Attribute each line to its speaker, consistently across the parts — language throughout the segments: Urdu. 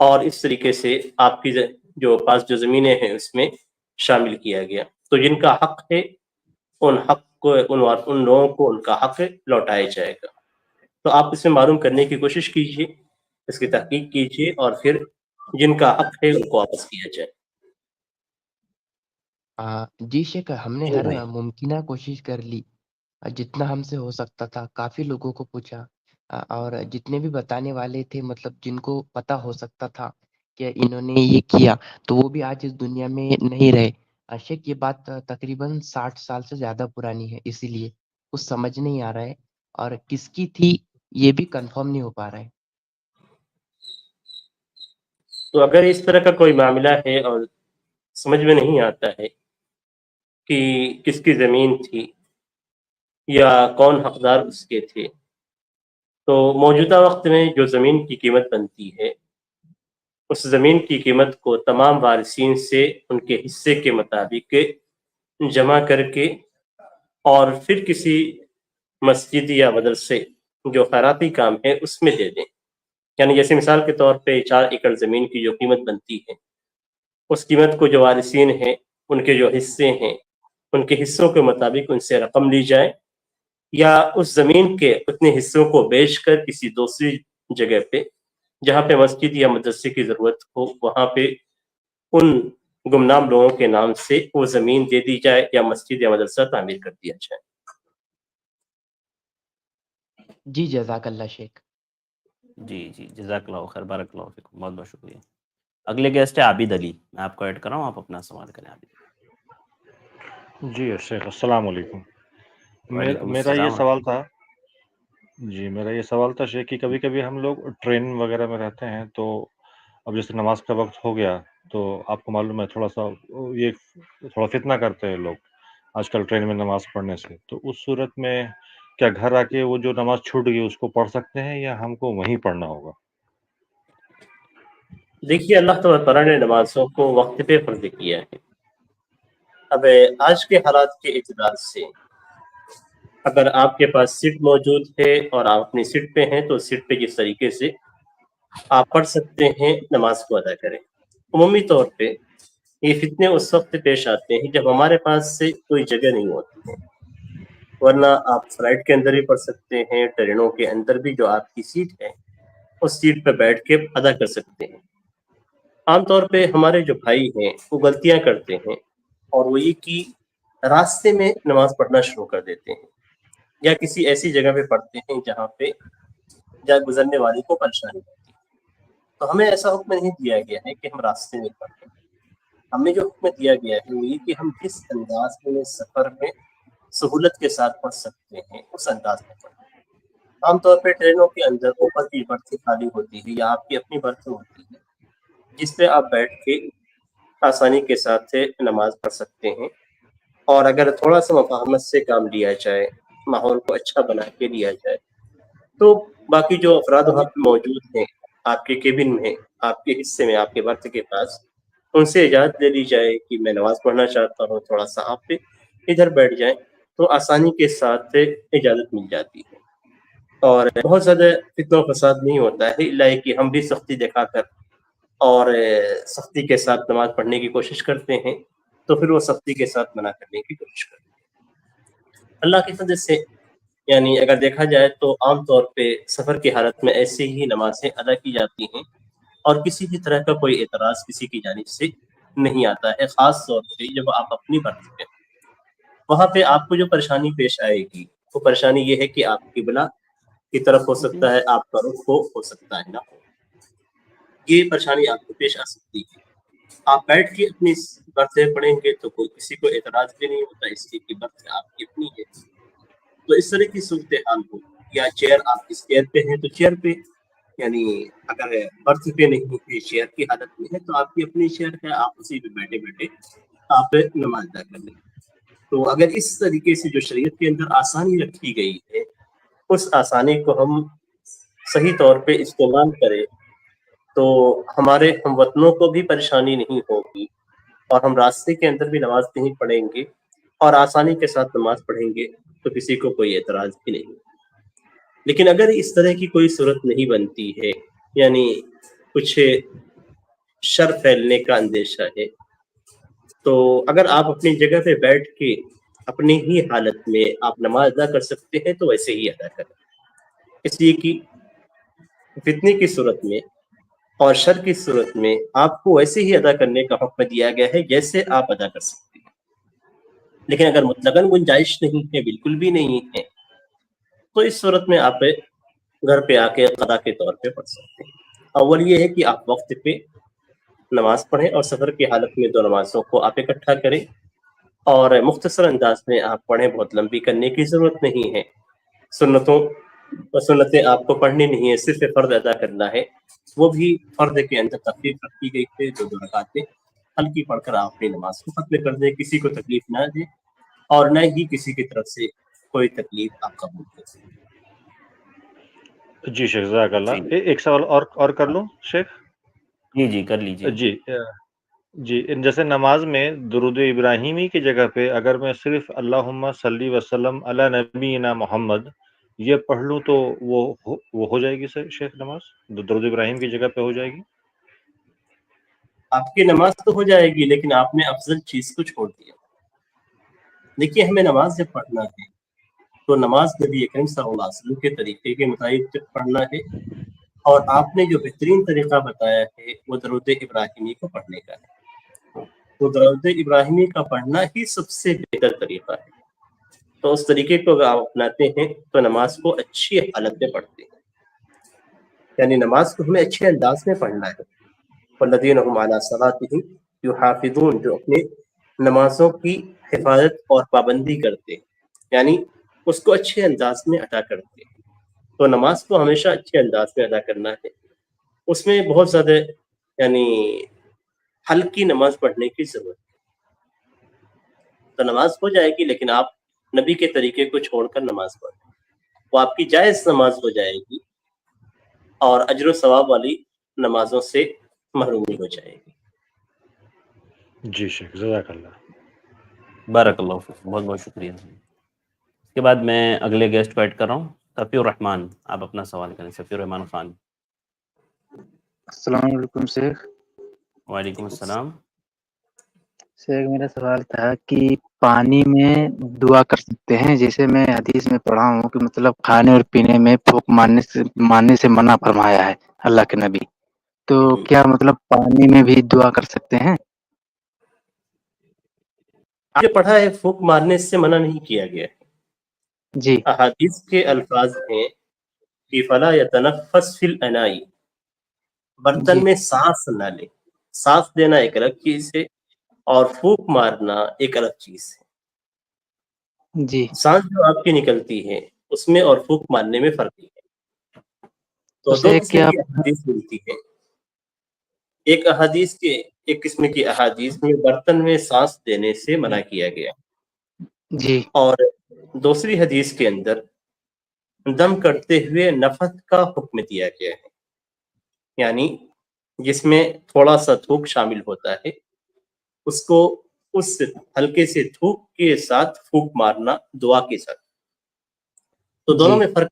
Speaker 1: اور اس طریقے سے آپ کی جو پاس جو زمینیں ہیں اس میں شامل کیا گیا. تو جن کا حق ہے ان حق کو ان لوگوں کو ان کا حق لوٹایا جائے گا. تو آپ اس میں معلوم کرنے کی کوشش کیجیے، اس کی تحقیق کیجیے، اور پھر جن کا حق ہے ان کو واپس کیا جائے.
Speaker 2: جی شیخ، ہم نے
Speaker 1: جی
Speaker 2: ہر
Speaker 1: بھائی.
Speaker 2: ممکنہ کوشش کر لی، جتنا ہم سے ہو سکتا تھا. کافی لوگوں کو پوچھا، اور جتنے بھی بتانے والے تھے، مطلب جن کو پتہ ہو سکتا تھا کہ انہوں نے یہ کیا، تو وہ بھی آج اس دنیا میں نہیں رہے. شیخ، یہ بات تقریباً 60 سال سے زیادہ پرانی ہے، اسی لیے کچھ سمجھ نہیں آ رہا ہے، اور کس کی تھی یہ بھی کنفرم نہیں ہو پا رہا ہے.
Speaker 1: تو اگر اس طرح کا کوئی معاملہ ہے اور سمجھ میں نہیں آتا ہے کہ کس کی زمین تھی یا کون حقدار اس کے تھے، تو موجودہ وقت میں جو زمین کی قیمت بنتی ہے اس زمین کی قیمت کو تمام وارثین سے ان کے حصے کے مطابق جمع کر کے اور پھر کسی مسجد یا مدرسے جو خیراتی کام ہے اس میں دے دیں. یعنی جیسے مثال کے طور پہ 4 ایکڑ زمین کی جو قیمت بنتی ہے، اس قیمت کو جو وارثین ہیں ان کے جو حصے ہیں ان کے حصوں کے مطابق ان سے رقم لی جائے، یا اس زمین کے اتنے حصوں کو بیچ کر کسی دوسری جگہ پہ جہاں پہ مسجد یا مدرسے کی ضرورت ہو وہاں پہ ان گمنام لوگوں کے نام سے وہ زمین دے دی جائے یا مسجد یا مدرسہ تعمیر کر دیا جائے.
Speaker 2: جی جزاک اللہ شیخ.
Speaker 3: جی جزاک اللہ خیر، بارک اللہ فیکم، بہت بہت شکریہ. اگلے گیسٹ ہے عابد علی، میں آپ کو ایڈ کر رہا ہوں، آپ اپنا سوال کریں. عابد.
Speaker 4: جی شیخ، السلام علیکم.
Speaker 3: وعلیکم
Speaker 4: میرا یہ
Speaker 3: السلام
Speaker 4: سوال تھا شیخ کہ کبھی کبھی ہم لوگ ٹرین وغیرہ میں رہتے ہیں، تو اب جیسے نماز کا وقت ہو گیا تو آپ کو معلوم ہے تھوڑا فتنہ کرتے ہیں لوگ آج کل ٹرین میں نماز پڑھنے سے. تو اس صورت میں کیا گھر آ کے وہ جو نماز چھوٹ گئی اس کو پڑھ سکتے ہیں یا ہم کو وہیں پڑھنا ہوگا؟
Speaker 1: دیکھیے، اللہ تعالیٰ نے نمازوں کو وقت پہ فرض کیا ہے. اب آج کے حالات کے اعتبار سے اگر آپ کے پاس سیٹ موجود ہے اور آپ اپنی سیٹ پہ ہیں تو سیٹ پہ جس طریقے سے آپ پڑھ سکتے ہیں نماز کو ادا کریں. عمومی طور پہ یہ فتنے اس وقت پیش آتے ہیں جب ہمارے پاس سے کوئی جگہ نہیں ہوتی ہے، ورنہ آپ فلائٹ کے اندر بھی پڑھ سکتے ہیں، ٹرینوں کے اندر بھی جو آپ کی سیٹ ہے اس سیٹ پہ بیٹھ کے ادا کر سکتے ہیں. عام طور پہ ہمارے جو بھائی ہیں وہ غلطیاں کرتے ہیں، اور وہ یہ کہ راستے میں نماز پڑھنا شروع کر دیتے ہیں یا کسی ایسی جگہ پہ پڑھتے ہیں جہاں گزرنے والے کو پریشانی ہوتی ہے. تو ہمیں ایسا حکم نہیں دیا گیا ہے کہ ہم راستے میں پڑھیں. ہمیں جو حکم دیا گیا ہے وہ یہ کہ ہم جس انداز میں سفر میں سہولت کے ساتھ پڑھ سکتے ہیں اس انداز میں پڑھیں. عام طور پہ ٹرینوں کے اندر اوپر کی برتھیں خالی ہوتی ہے یا آپ کی اپنی برتھیں ہوتی ہے جس پہ آپ بیٹھ کے آسانی کے ساتھ نماز پڑھ سکتے ہیں. اور اگر تھوڑا سا مفاہمت سے کام لیا جائے، ماحول کو اچھا بنا کے لیا جائے، تو باقی جو افراد وہاں پہ موجود ہیں آپ کے کیبن میں، آپ کے حصے میں، آپ کے برتھ کے پاس، ان سے اجازت دے دی جائے کہ میں نماز پڑھنا چاہتا ہوں، تھوڑا سا آپ ادھر بیٹھ جائیں، تو آسانی کے ساتھ اجازت مل جاتی ہے. اور بہت زیادہ فتنہ و فساد نہیں ہوتا ہے، الا کہ ہم بھی سختی دکھا کر اور سختی کے ساتھ نماز پڑھنے کی کوشش کرتے ہیں، تو پھر وہ سختی کے ساتھ منع کرنے کی کوشش کرتے ہیں. اللہ کی فضل سے یعنی اگر دیکھا جائے تو عام طور پہ سفر کی حالت میں ایسے ہی نمازیں ادا کی جاتی ہیں اور کسی بھی طرح کا کوئی اعتراض کسی کی جانب سے نہیں آتا ہے. خاص طور پہ جب آپ اپنی برتھ پہ، وہاں پہ آپ کو جو پریشانی پیش آئے گی وہ پریشانی یہ ہے کہ آپ قبلہ کی طرف ہو سکتا ہے، آپ کا رخ ہو سکتا ہے نہ ہو. یہ پریشانی آپ کو پیش آ سکتی ہے. آپ بیٹھ کے اپنی برتھ پڑھیں گے تو کوئی کسی کو اعتراض بھی نہیں ہوتا، اس لیے کہ برتھ آپ کی اپنی ہے. تو اس طرح کی صورتحال ہو، یا چیئر آپ اس چیئر پہ ہیں تو چیئر پہ، یعنی اگر برتھ پہ نہیں ہے، چیئر کی حالت میں ہے، تو آپ کی اپنی چیئر ہے، آپ اسی پہ بیٹھے بیٹھے آپ نماز ادا کر لیں. تو اگر اس طریقے سے جو شریعت کے اندر آسانی رکھی گئی ہے اس آسانی کو ہم صحیح طور پہ استعمال کریں تو ہمارے ہم وطنوں کو بھی پریشانی نہیں ہوگی، اور ہم راستے کے اندر بھی نماز نہیں پڑھیں گے اور آسانی کے ساتھ نماز پڑھیں گے تو کسی کو کوئی اعتراض بھی نہیں. لیکن اگر اس طرح کی کوئی صورت نہیں بنتی ہے، یعنی کچھ شر پھیلنے کا اندیشہ ہے، تو اگر آپ اپنی جگہ پہ بیٹھ کے اپنی ہی حالت میں آپ نماز ادا کر سکتے ہیں تو ویسے ہی ادا کریں، اس لیے کہ فتنے کی صورت میں اور شر کی صورت میں آپ کو ویسے ہی ادا کرنے کا حکم دیا گیا ہے جیسے آپ ادا کر سکتے ہیں، لیکن اگر مطلقاً گنجائش نہیں ہے، بالکل بھی نہیں ہے، تو اس صورت میں آپ گھر پہ آ کے قضا کے طور پہ پڑھ سکتے ہیں۔ اول یہ ہے کہ آپ وقت پہ نماز پڑھیں اور سفر کی حالت میں دو نمازوں کو آپ اکٹھا کریں اور مختصر انداز میں آپ پڑھیں، بہت لمبی کرنے کی ضرورت نہیں ہے، سنتیں آپ کو پڑھنی نہیں ہے، صرف فرض ادا کرنا ہے، وہ بھی فرض کے اندر تخفیف رکھی گئی تھی، دو رکعتیں ہلکی پڑھ کر آپ اپنی نماز کو ختم کر دیں، کسی کو تکلیف نہ دیں اور نہ ہی کسی کی طرف سے کوئی تکلیف آپ قبول کریں۔
Speaker 4: جی شیخ جزاک اللہ.
Speaker 3: جی
Speaker 4: ایک سوال اور کر لوں شیخ؟
Speaker 3: جی کر لیجیے۔
Speaker 4: جی جیسے نماز میں درود ابراہیمی کی جگہ پہ اگر میں صرف اللہم صلی وسلم علی نبینا محمد یہ پڑھ لوں تو وہ ہو جائے گی شیخ نماز؟ درود ابراہیم کی جگہ پہ ہو جائے گی؟
Speaker 1: آپ کی نماز تو ہو جائے گی، لیکن آپ نے افضل چیز کو چھوڑ دیا۔ دیکھیے، ہمیں نماز جب پڑھنا ہے تو نماز نبی اکرم صلی اللہ علیہ وسلم کے طریقے کے مطابق پڑھنا ہے، اور آپ نے جو بہترین طریقہ بتایا ہے وہ درود ابراہیمی کو پڑھنے کا ہے، تو درود ابراہیمی کا پڑھنا ہی سب سے بہتر طریقہ ہے، تو اس طریقے کو اگر آپ اپناتے ہیں تو نماز کو اچھی حالت میں پڑھتے ہیں، یعنی نماز کو ہمیں اچھے انداز میں پڑھنا ہے۔ والذین هم علی صلاتهم یحافظون، جو اپنے نمازوں کی حفاظت اور پابندی کرتے ہیں، یعنی اس کو اچھے انداز میں ادا کرتے ہیں، تو نماز کو ہمیشہ اچھے انداز میں ادا کرنا ہے، اس میں بہت زیادہ یعنی ہلکی نماز پڑھنے کی ضرورت ہے، تو نماز ہو جائے گی، لیکن آپ نبی کے طریقے کو چھوڑ کر نماز پڑھیں، وہ آپ کی جائز نماز ہو جائے گی اور اجر و ثواب والی نمازوں سے محرومی ہو جائے گی۔
Speaker 4: جی شیخ جزاک اللہ۔
Speaker 3: بارک اللہ فیک، بہت بہت شکریہ۔ اس کے بعد میں اگلے گیسٹ کو ایڈ کر رہا ہوں، صفی الرحمان، آپ اپنا سوال کریں۔ صفی الرحمان خان۔
Speaker 5: السلام علیکم شیخ۔
Speaker 3: وعلیکم السلام۔
Speaker 5: شیخ میرا سوال تھا کہ پانی میں دعا کر سکتے ہیں؟ جیسے میں حدیث میں پڑھا ہوں کہ مطلب کھانے اور پینے میں پھونک مارنے سے منع فرمایا ہے اللہ کے نبی، تو کیا مطلب پانی میں بھی دعا کر سکتے ہیں؟
Speaker 1: آپ نے پڑھا ہے پھونک مارنے سے منع نہیں کیا گیا ہے،
Speaker 5: جی
Speaker 1: احادیث کے الفاظ ہیں کہ فلا یتنفس فی الانائی، برتن
Speaker 5: جی
Speaker 1: میں سانس نہ لے، سانس دینا ایک الگ چیز ہے اور پھونک مارنا ایک الگ چیز ہے۔
Speaker 5: جی
Speaker 1: سانس جو آپ کی نکلتی ہے اس میں اور پھونک مارنے میں فرق ہے، تو دو
Speaker 5: شیخ
Speaker 1: قسم
Speaker 5: کیا
Speaker 1: کی احادیث ملتی ہے، ایک قسم کی احادیث میں برتن میں سانس دینے سے منع کیا گیا،
Speaker 5: جی
Speaker 1: اور دوسری حدیث کے اندر دم کرتے ہوئے نفث کا حکم دیا گیا ہے، یعنی جس میں تھوڑا سا تھوک شامل ہوتا ہے، اس کو اس ہلکے سے تھوک کے ساتھ پھونک مارنا دعا کے ساتھ، تو دونوں
Speaker 5: جی
Speaker 1: میں فرق۔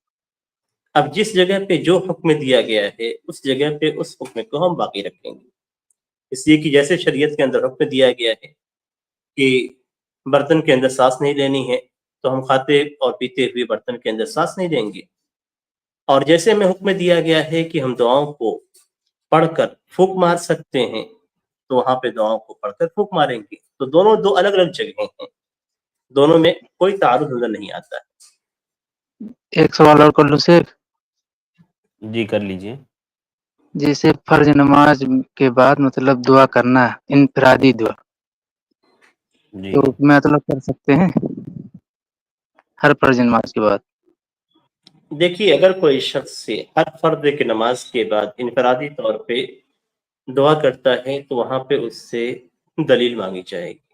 Speaker 1: اب جس جگہ پہ جو حکم دیا گیا ہے اس جگہ پہ اس حکم کو ہم باقی رکھیں گے، اس لیے کہ جیسے شریعت کے اندر حکم دیا گیا ہے کہ برتن کے اندر سانس نہیں لینی ہے، تو ہم کھاتے اور پیتے ہوئے برتن کے اندر سانس نہیں لیں گے، اور جیسے ہمیں حکم دیا گیا ہے کہ ہم دعاؤں کو پڑھ کر پھونک مار سکتے ہیں، تو وہاں پہ دعاؤں کو پڑھ کر پھونک ماریں گے، تو دونوں دو الگ الگ جگہیں ہیں، دونوں میں کوئی تعارض نظر نہیں آتا ہے۔
Speaker 5: ایک سوال اور کر لوں شیخ؟
Speaker 3: جی کر لیجئے۔
Speaker 5: جیسے فرض نماز کے بعد مطلب دعا کرنا انفرادی دعا،
Speaker 3: جی
Speaker 5: تو مطلب کر سکتے ہیں ہر فرض نماز کے بعد؟
Speaker 1: دیکھیے، اگر کوئی شخص سے ہر فرد کی نماز کے بعد انفرادی طور پہ دعا کرتا ہے تو وہاں پہ اس سے دلیل مانگی جائے گی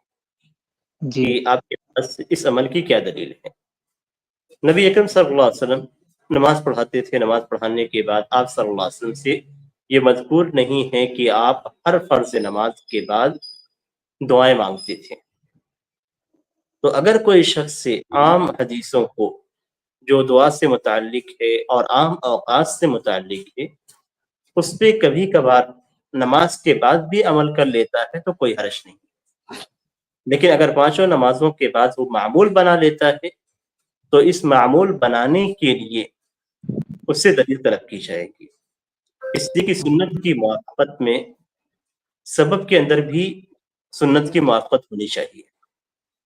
Speaker 5: جی
Speaker 1: کہ آپ کے پاس اس عمل کی کیا دلیل ہے۔ نبی اکرم صلی اللہ علیہ وسلم نماز پڑھاتے تھے، نماز پڑھانے کے بعد آپ صلی اللہ علیہ وسلم سے یہ مذکور نہیں ہے کہ آپ ہر فرض نماز کے بعد دعائیں مانگتے تھے، تو اگر کوئی شخص سے عام حدیثوں کو جو دعا سے متعلق ہے اور عام اوقات سے متعلق ہے اس پہ کبھی کبھار نماز کے بعد بھی عمل کر لیتا ہے تو کوئی حرج نہیں، لیکن اگر پانچوں نمازوں کے بعد وہ معمول بنا لیتا ہے تو اس معمول بنانے کے لیے اس سے دلیل طلب کی جائے گی، اس لیے کہ سنت کی موافقت میں سبب کے اندر بھی سنت کی موافقت ہونی چاہیے۔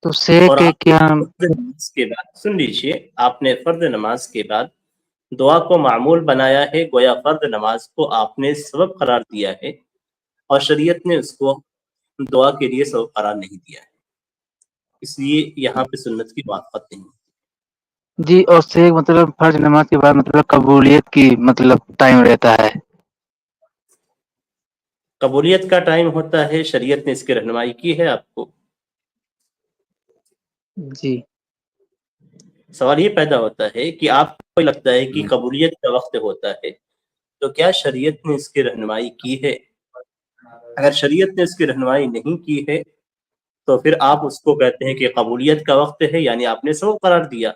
Speaker 5: تو شیخ
Speaker 1: اور
Speaker 5: کے
Speaker 1: آپ
Speaker 5: کیا
Speaker 1: فرض نماز کے بعد سن لیجئے، آپ نے فرض نماز کے بعد دعا کو معمول بنایا ہے، گویا فرض نماز کو آپ نے سبب قرار دیا ہے اور شریعت نے اس کو دعا کے لیے سبب قرار نہیں دیا ہے، اس لیے یہاں پہ سنت کی موافقت نہیں۔
Speaker 5: جی، اور شیخ مطلب فرض نماز کے بعد مطلب قبولیت کی مطلب ٹائم رہتا ہے؟
Speaker 1: قبولیت کا ٹائم ہوتا ہے، شریعت نے اس کی رہنمائی کی ہے آپ کو۔
Speaker 5: جی
Speaker 1: سوال یہ پیدا ہوتا ہے کہ آپ کو لگتا ہے کہ قبولیت کا وقت ہوتا ہے تو کیا شریعت نے اس کی رہنمائی کی ہے؟ اگر شریعت نے اس کی رہنمائی نہیں کی ہے تو پھر آپ اس کو کہتے ہیں کہ قبولیت کا وقت ہے، یعنی آپ نے سبب قرار دیا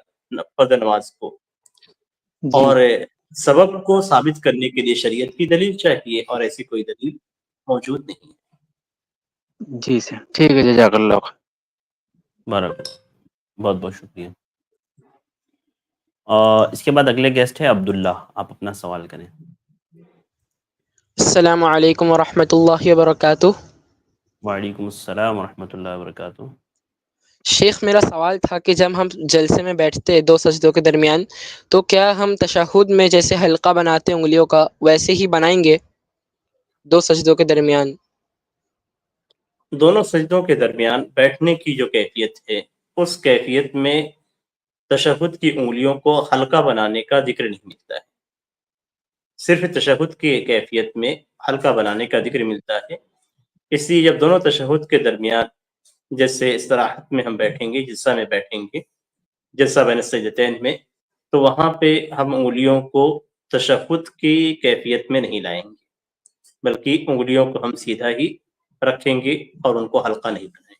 Speaker 1: فرض نماز کو،
Speaker 5: جی
Speaker 1: اور سبب کو ثابت کرنے کے لیے شریعت کی دلیل چاہیے، اور ایسی کوئی دلیل موجود نہیں ہے۔
Speaker 5: جی سر، ٹھیک ہے، جزاک اللہ خیر۔
Speaker 3: بارک، بہت بہت شکریہ۔ اور اس کے بعد اگلے گیسٹ ہے عبداللہ، آپ اپنا سوال کریں۔
Speaker 6: السلام علیکم ورحمۃ اللہ وبرکاتہ۔
Speaker 3: وعلیکم السلام ورحمۃ اللہ وبرکاتہ۔
Speaker 6: شیخ میرا سوال تھا کہ جب ہم جلسے میں بیٹھتے ہیں دو سجدوں کے درمیان، تو کیا ہم تشہد میں جیسے حلقہ بناتے ہیں انگلیوں کا ویسے ہی بنائیں گے دو سجدوں کے درمیان؟
Speaker 1: دونوں سجدوں کے درمیان بیٹھنے کی جو کیفیت ہے اس کیفیت میں تشہد کی انگلیوں کو حلقہ بنانے کا ذکر نہیں ملتا ہے، صرف تشہد کی کیفیت میں حلقہ بنانے کا ذکر ملتا ہے۔ اس لیے جب دونوں تشہد کے درمیان جیسے استراحت میں ہم بیٹھیں گے، جلسہ میں بیٹھیں گے، جلسہ بین السجدتین میں، تو وہاں پہ ہم انگلیوں کو تشہد کی کیفیت میں نہیں لائیں گے، بلکہ انگلیوں کو ہم سیدھا ہی رکھیں گے اور ان کو حلقہ نہیں بنائیں گے۔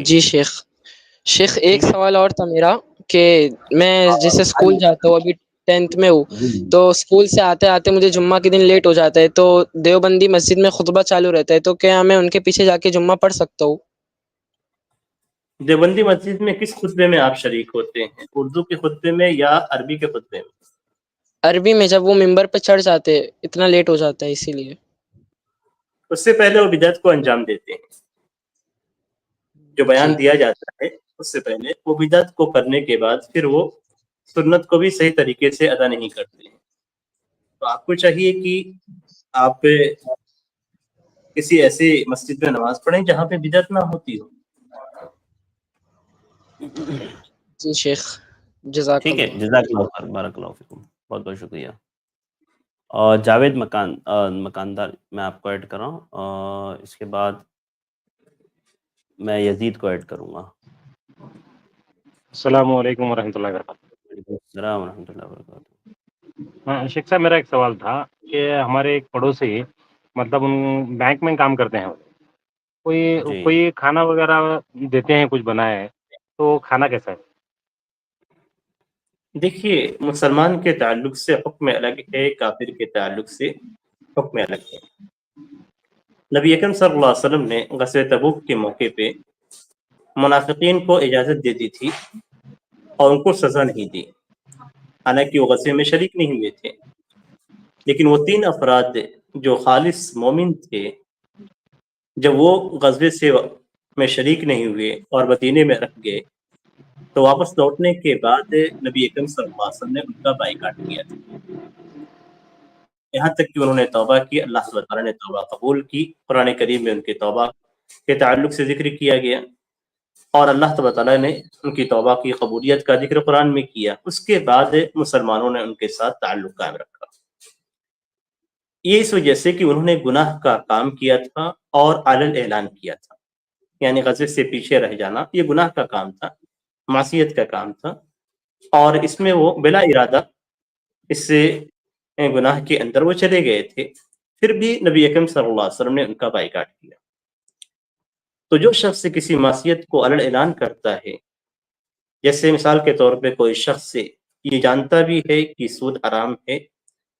Speaker 6: جی شیخ ایک سوال اور تھا میرا کہ میں جیسے اسکول جاتا ہوں، ابھی 10th میں ہوں، تو اسکول سے آتے آتے مجھے جمعہ کے دن لیٹ ہو جاتا ہے، تو دیوبندی مسجد میں خطبہ چالو رہتا ہے، تو کیا میں ان کے پیچھے جا کے جمعہ پڑھ سکتا ہوں؟
Speaker 1: دیوبندی مسجد میں کس خطبے میں آپ شریک ہوتے ہیں، اردو کے خطبے میں یا عربی کے خطبے میں؟
Speaker 6: عربی میں، جب وہ ممبر پہ چڑھ جاتے اتنا لیٹ ہو جاتا ہے اسی لیے۔
Speaker 1: اس سے پہلے وہ بدعت کو انجام دیتے ہیں، جو بیان دیا جاتا ہے اس سے پہلے وہ بدعت کو کرنے کے بعد پھر وہ سنت کو بھی صحیح طریقے سے ادا نہیں کرتے ہیں۔ تو آپ کو چاہیے کہ آپ کسی ایسی مسجد میں نماز پڑھیں جہاں پہ بدعت نہ ہوتی ہو۔
Speaker 6: جی شیخ، جزاک
Speaker 3: ٹھیک ہے،
Speaker 6: اللہ۔
Speaker 3: جزاک اللہ خیر، بارک اللہ فیکم، بہت بہت شکریہ۔ اور جاوید مکاندار، میں آپ کو ایڈ کر رہا ہوں، اور اس کے بعد میں یزید کو ایڈ کروں گا۔
Speaker 4: السلام علیکم ورحمۃ اللہ وبرکاتہ۔
Speaker 3: وعلیکم السلام ورحمۃ اللہ وبرکاتہ۔
Speaker 4: ہاں شیخ صاحب، میرا ایک سوال تھا کہ ہمارے ایک پڑوسی مطلب ان بینک میں کام کرتے ہیں،
Speaker 3: جی،
Speaker 4: کوئی کھانا وغیرہ دیتے ہیں کچھ بنائے، تو کھانا کیسا ہے؟
Speaker 1: دیکھیے، مسلمان کے تعلق سے حکم الگ ہے، کافر کے تعلق سے حکم الگ ہے۔ نبی اکرم صلی اللہ علیہ وسلم نے غزوہ تبوک کے موقع پہ منافقین کو اجازت دے دی تھی اور ان کو سزا نہیں دی، حالانکہ وہ غزوے میں شریک نہیں ہوئے تھے، لیکن وہ 3 افراد جو خالص مومن تھے، جب وہ غزوے سے میں شریک نہیں ہوئے اور مدینے میں رہ گئے، تو واپس لوٹنے کے بعد نبی اکرم صلی اللہ علیہ وسلم نے ان کا بائیکاٹ کیا تھا، یہاں تک کہ انہوں نے توبہ کی، اللہ سبحانہ وتعالیٰ نے توبہ قبول کی۔ قرآن کریم میں ان کی توبہ کے تعلق سے ذکر کیا گیا، اور اللہ تبارک تعالیٰ نے ان کی توبہ کی قبولیت کا ذکر قرآن میں کیا۔ اس کے بعد مسلمانوں نے ان کے ساتھ تعلق قائم رکھا، یہ اس وجہ سے کہ انہوں نے گناہ کا کام کیا تھا اور علن اعلان کیا تھا، یعنی غزوے سے پیچھے رہ جانا یہ گناہ کا کام تھا، معصیت کا کام تھا، اور اس میں وہ بلا ارادہ اس سے گناہ کے اندر وہ چلے گئے تھے، پھر بھی نبی اکرم صلی اللہ علیہ وسلم نے ان کا بائیکاٹ کیا۔ تو جو شخص کسی معصیت کو علن اعلان کرتا ہے، جیسے مثال کے طور پہ کوئی شخص یہ جانتا بھی ہے کہ سود حرام ہے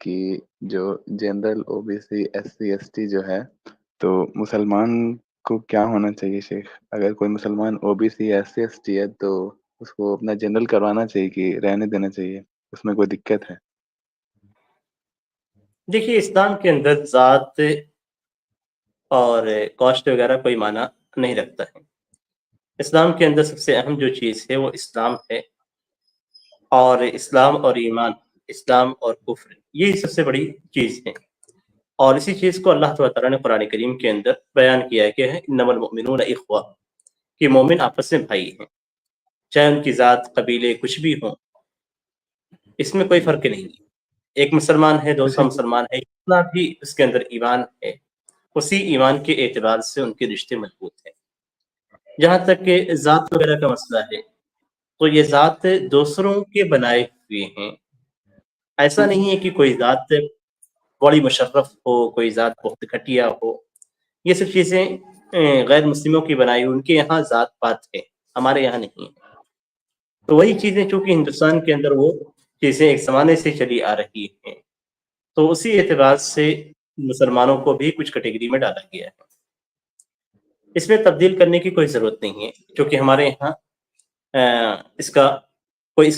Speaker 7: کہ جو جنرل OBC SC ST جو ہے تو مسلمان کو کیا ہونا چاہیے شیخ؟ اگر کوئی مسلمان OBC یا SC ST ہے تو اس کو اپنا جنرل کروانا چاہیے کہ رہنے دینا چاہیے؟ اس میں کوئی دقت ہے؟
Speaker 1: دیکھیے اسلام کے اندر ذات اور کاسٹ وغیرہ کوئی معنی نہیں رکھتا ہے. اسلام کے اندر سب سے اہم جو چیز ہے وہ اسلام ہے، اور اسلام اور ایمان، اسلام اور کفر، یہ سب سے بڑی چیز ہے. اور اسی چیز کو اللہ تعالیٰ نے قرآن کریم کے اندر بیان کیا ہے کہ انما المؤمنون اخوہ، کہ مومن آپس میں بھائی ہیں، چاہے ان کی ذات قبیلے کچھ بھی ہوں، اس میں کوئی فرق نہیں ہے. ایک مسلمان ہے، دوسرا مسلمان ہے، اتنا بھی اس کے اندر ایمان ہے، اسی ایمان کے اعتبار سے ان کے رشتے مضبوط ہیں. جہاں تک کہ ذات وغیرہ کا مسئلہ ہے تو یہ ذات دوسروں کے بنائے ہوئے ہیں. ایسا نہیں ہے کہ کوئی ذات بڑی مشرف ہو، کوئی ذات بہت گھٹیا ہو. یہ سب چیزیں غیر مسلموں کی بنائی، ان کے یہاں ذات پات ہے، ہمارے یہاں نہیں ہے. تو وہی چیزیں چونکہ ہندوستان کے اندر وہ چیزیں ایک زمانے سے چلی آ رہی ہیں، تو اسی اعتبار سے مسلمانوں کو بھی کچھ کیٹیگری میں ڈالا گیا ہے. اس میں تبدیل کرنے کی کوئی ضرورت نہیں ہے، کیونکہ ہمارے یہاں اس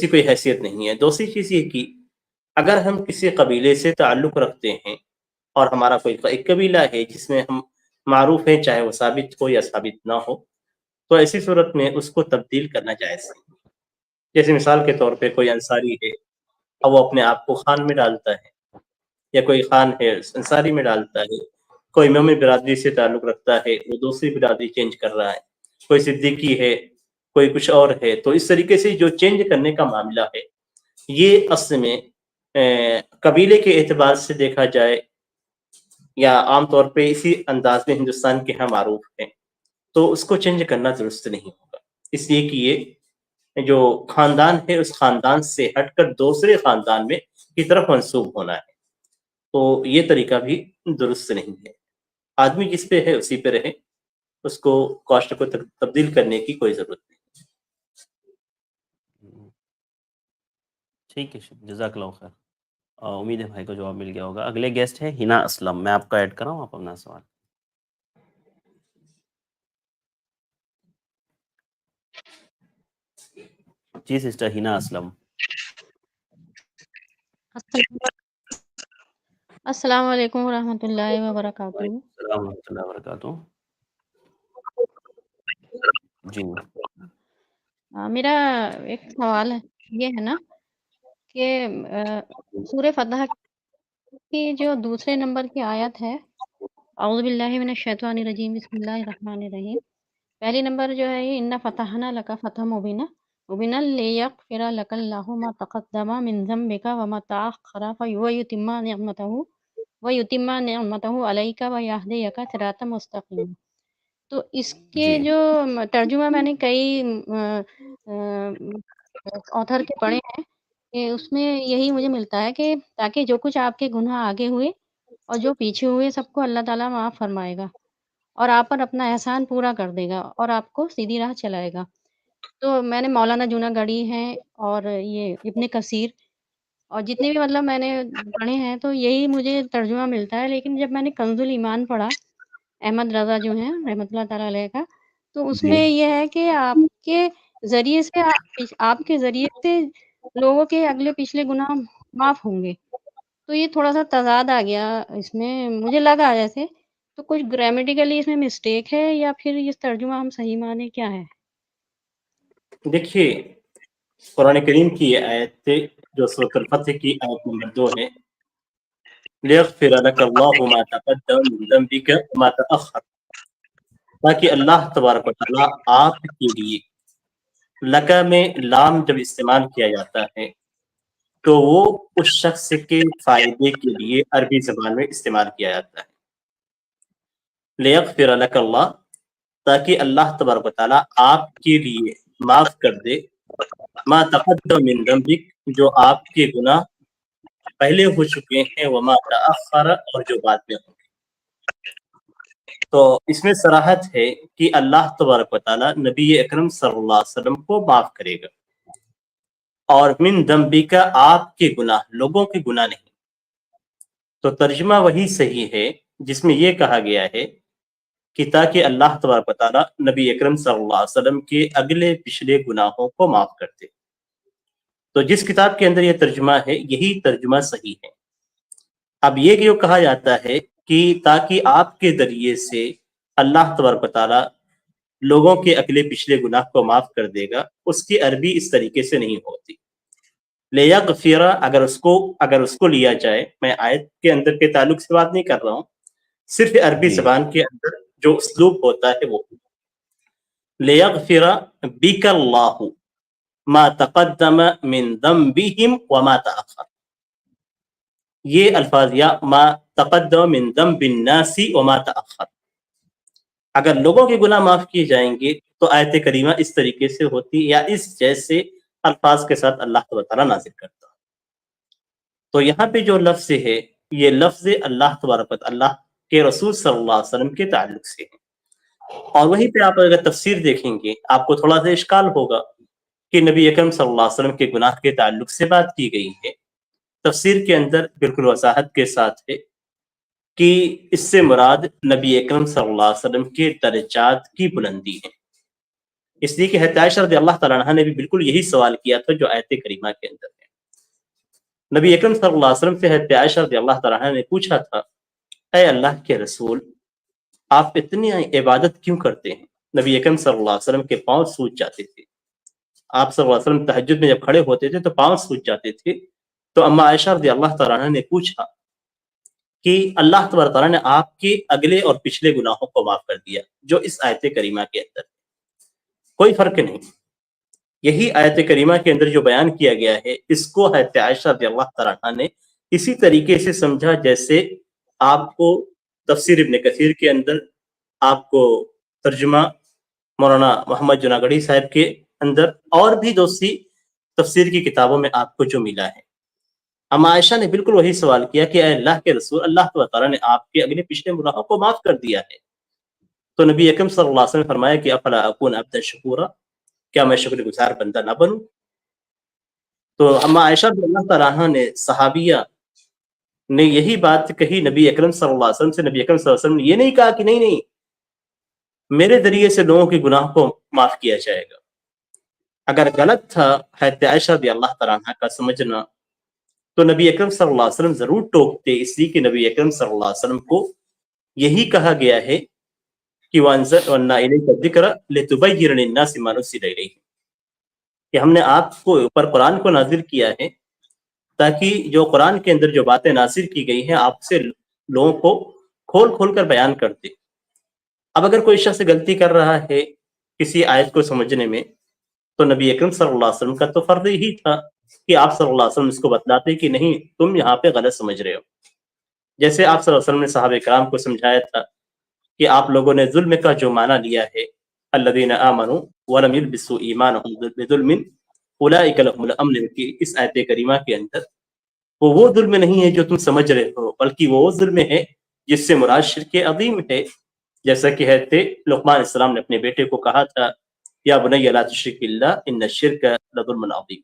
Speaker 1: کی کوئی حیثیت نہیں ہے. دوسری چیز یہ کہ اگر ہم کسی قبیلے سے تعلق رکھتے ہیں اور ہمارا کوئی ایک قبیلہ ہے جس میں ہم معروف ہیں، چاہے وہ ثابت ہو یا ثابت نہ ہو، تو ایسی صورت میں اس کو تبدیل کرنا جائز ہے. جیسے مثال کے طور پہ کوئی انصاری ہے اور وہ اپنے آپ کو خان میں ڈالتا ہے، یا کوئی خان ہے انصاری میں ڈالتا ہے. کوئی مومن برادری سے تعلق رکھتا ہے، وہ دوسری برادری چینج کر رہا ہے. کوئی صدیقی ہے، کوئی کچھ اور ہے. تو اس طریقے سے جو چینج کرنے کا معاملہ ہے یہ اصل میں قبیلے کے اعتبار سے دیکھا جائے یا عام طور پہ اسی انداز میں ہندوستان کے ہاں معروف ہے، تو اس کو چینج کرنا درست نہیں ہوگا. اس لیے کہ یہ جو خاندان ہے اس خاندان سے ہٹ کر دوسرے خاندان میں کی طرف منسوب ہونا ہے، تو یہ طریقہ بھی درست نہیں ہے. آدمی جس پہ ہے اسی پہ رہے، اس کو کاسٹ کو تبدیل کرنے کی کوئی ضرورت نہیں.
Speaker 3: ٹھیک ہے، جزاک اللہ خیر. امید ہے بھائی کو جواب مل گیا ہوگا. اگلے گیسٹ ہے ہنا اسلم، میں آپ کا ایڈ کر رہا ہوں، آپ اپنا سوال. جی سسٹر ہنا اسلم.
Speaker 8: السلام علیکم ورحمۃ اللہ وبرکاتہ.
Speaker 3: وعلیکم السلام ورحمۃ اللہ وبرکاتہ. جی
Speaker 8: میرا ایک سوال یہ ہے نا کہ سورہ فتح کی جو دوسرے نمبر کی آیت ہے، اعوذ باللہ من الشیطان الرجیم بسم اللہ الرحمن الرحیم، پہلی نمبر جو ہے یہ انا فتحنا لک فتح مبینا لیغفر لک اللہ ما تقدم من ذنبک وما تأخر ویتم نعمتہ علیک ویہدیک صراطا مستقیما. تو اس کے
Speaker 3: جی
Speaker 8: جو ترجمہ میں نے کئی آتھر کے پڑھے ہیں کہ اس میں یہی مجھے ملتا ہے کہ تاکہ جو کچھ آپ کے گناہ آگے ہوئے اور جو پیچھے ہوئے سب کو اللہ تعالیٰ معاف فرمائے گا اور آپ پر اپنا احسان پورا کر دے گا اور آپ کو سیدھی راہ چلائے گا. تو میں نے مولانا جوناگڑھی ہیں اور یہ ابن کثیر اور جتنے بھی مطلب میں نے پڑھے ہیں تو یہی مجھے ترجمہ ملتا ہے. لیکن جب میں نے کنز الایمان پڑھا احمد رضا جو ہیں رحمۃ اللہ تعالیٰ علیہ کا، تو اس
Speaker 3: جی
Speaker 8: میں یہ ہے کہ آپ کے ذریعے سے آپ کے ذریعے سے لوگوں کے اگلے پچھلے گناہ معاف ہوں گے. تو یہ تھوڑا سا تضاد آ گیا اس میں، مجھے لگا جیسے تو کچھ گرامیٹیکلی اس میں مسٹیک ہے یا پھر یہ ترجمہ ہم صحیح مانے کیا ہے؟
Speaker 1: دیکھیے قرآن کریم کی یہ آیت جو سورۃ الفتح کی آیت نمبر 2 ہے، لیغفر لک اللہ ما تقدم من ذنبک وما تأخر، تاکہ اللہ تبارک و تعالیٰ آپ کے لیے، لکا میں لام جب استعمال کیا جاتا ہے تو وہ اس شخص کے فائدے کے لیے عربی زبان میں استعمال کیا جاتا ہے. لیغفر لک اللہ، تاکہ اللہ تبارک و تعالیٰ آپ کے لیے معاف کر دے، ما تقدم من ذنبک، جو آپ کے گناہ پہلے ہو چکے ہیں، وما تأخر، اور جو بعد میں ہوں گے. تو اس میں صراحت ہے کہ اللہ تبارک و تعالیٰ نبی اکرم صلی اللہ علیہ وسلم کو معاف کرے گا، اور من ذنبک، آپ کے گناہ، لوگوں کے گناہ نہیں. تو ترجمہ وہی صحیح ہے جس میں یہ کہا گیا ہے کہ تاکہ اللہ تبارک و تعالیٰ نبی اکرم صلی اللہ علیہ وسلم کے اگلے پچھلے گناہوں کو معاف کرتے. تو جس کتاب کے اندر یہ ترجمہ ہے یہی ترجمہ صحیح ہے. اب یہ جو کہا جاتا ہے کہ تاکہ آپ کے ذریعے سے اللہ تبارک و تعالیٰ لوگوں کے اگلے پچھلے گناہ کو معاف کر دے گا، اس کی عربی اس طریقے سے نہیں ہوتی. لیغفر اگر اس کو لیا جائے، میں آیت کے اندر کے تعلق سے بات نہیں کر رہا ہوں، صرف عربی
Speaker 3: جی
Speaker 1: زبان کے اندر جو اسلوب ہوتا ہے وہ لیغفر بک اللہ ما تقدم من ذنبہم وما تأخر. یہ الفاظ یا ما تقدم من ذنب الناس وما تأخر، اگر لوگوں کے گناہ معاف کیے جائیں گے تو آیت کریمہ اس طریقے سے ہوتی یا اس جیسے الفاظ کے ساتھ اللہ تبارک و تعالیٰ نازل کرتا. تو یہاں پہ جو لفظ ہے یہ لفظ اللہ تبارک و تعالیٰ اللہ کے رسول صلی اللہ علیہ وسلم کے تعلق سے ہے. اور وہیں پہ آپ اگر تفسیر دیکھیں گے آپ کو تھوڑا سا اشکال ہوگا کہ نبی اکرم صلی اللہ علیہ وسلم کے گناہ کے تعلق سے بات کی گئی ہے. تفسیر کے اندر بالکل وضاحت کے ساتھ ہے کہ اس سے مراد نبی اکرم صلی اللہ علیہ وسلم کے درجات کی بلندی ہے. اس لیے کہ حضرت عائشہ رضی اللہ تعالیٰ عنہا نے بھی بالکل یہی سوال کیا تھا جو آیت کریمہ کے اندر ہے. نبی اکرم صلی اللہ علیہ وسلم سے حضرت عائشہ رضی اللہ تعالیٰ عنہا نے پوچھا تھا، اے اللہ کے رسول آپ اتنی عبادت کیوں کرتے ہیں؟ نبی اکرم صلی اللہ علیہ وسلم کے پاؤں سوج جاتے تھے. آپ صلی اللہ علیہ وسلم تہجد میں جب کھڑے ہوتے تھے تو پاؤں سوج جاتے تھے. تو اما عائشہ رضی اللہ تعالیٰ عنہ نے پوچھا کہ اللہ تبارک تعالیٰ نے آپ کے اگلے اور پچھلے گناہوں کو معاف کر دیا جو اس آیت کریمہ کے اندر ہے. کوئی فرق نہیں، یہی آیت کریمہ کے اندر جو بیان کیا گیا ہے اس کو حضرت عائشہ رضی اللہ تعالیٰ عنہ نے اسی طریقے سے سمجھا جیسے آپ کو تفسیر ابن کثیر کے اندر آپ کو ترجمہ مولانا محمد جناگڑھی صاحب کے اندر اور بھی دوسری تفسیر کی کتابوں میں آپ کو جو ملا ہے. اما عائشہ نے بالکل وہی سوال کیا کہ اے اللہ کے رسول اللہ تعالیٰ نے آپ کے اگلے پچھلے گناہوں کو معاف کر دیا ہے. تو نبی اکرم صلی اللہ علیہ وسلم نے فرمایا کہ افلا اکون عبدا شکورا، کیا میں شکر گزار بندہ نہ بنوں؟ تو اما عائشہ رضی اللہ تعالیٰ عنہ نے صحابیہ نے یہی بات کہی نبی اکرم صلی اللہ علیہ وسلم سے. نبی اکرم صلی اللہ علیہ وسلم نے یہ نہیں کہا کہ نہیں میرے ذریعے سے لوگوں کے گناہ کو معاف کیا جائے گا. اگر غلط تھا حضرت عائشہ رضی اللہ تعالیٰ عنہ کا سمجھنا تو نبی اکرم صلی اللہ علیہ وسلم ضرور ٹوکتے، اس لیے کہ نبی اکرم صلی اللہ علیہ وسلم کو یہی کہا گیا ہے کہ وَأَنزَلْنَا إِلَيْكَ الذِّكْرَ لِتُبَيِّنَ لِلنَّاسِ مَا نُزِّلَ إِلَيْهِمْ، کہ ہم نے آپ کو اوپر قرآن کو نازل کیا ہے تاکہ جو قرآن کے اندر جو باتیں نازل کی گئی ہیں آپ سے لوگوں کو کھول کھول کر بیان کرتے. اب اگر کوئی شخص غلطی کر رہا ہے کسی آیت کو سمجھنے میں تو نبی اکرم صلی اللہ علیہ وسلم کا تو فرض ہی تھا کہ آپ صلی اللہ علیہ وسلم اس کو بتلاتے کہ نہیں تم یہاں پہ غلط سمجھ رہے ہو. جیسے آپ صلی اللہ علیہ وسلم نے صحابہ کرام کو سمجھایا تھا کہ آپ لوگوں نے ظلم کا جو معنی لیا ہے الذین آمنوا ولم یلبسوا ایمانہم بظلم اولئک لہم الامن کی اس آیت کریمہ کے اندر وہ ظلم نہیں ہے جو تم سمجھ رہے ہو، بلکہ وہ ظلم ہے جس سے مراد شرک عظیم ہے. جیسا کہ حضرت لقمان علیہ السلام نے اپنے بیٹے کو کہا تھا یا بنی لا تشرک باللہ ان الشرک لظلم عظیم.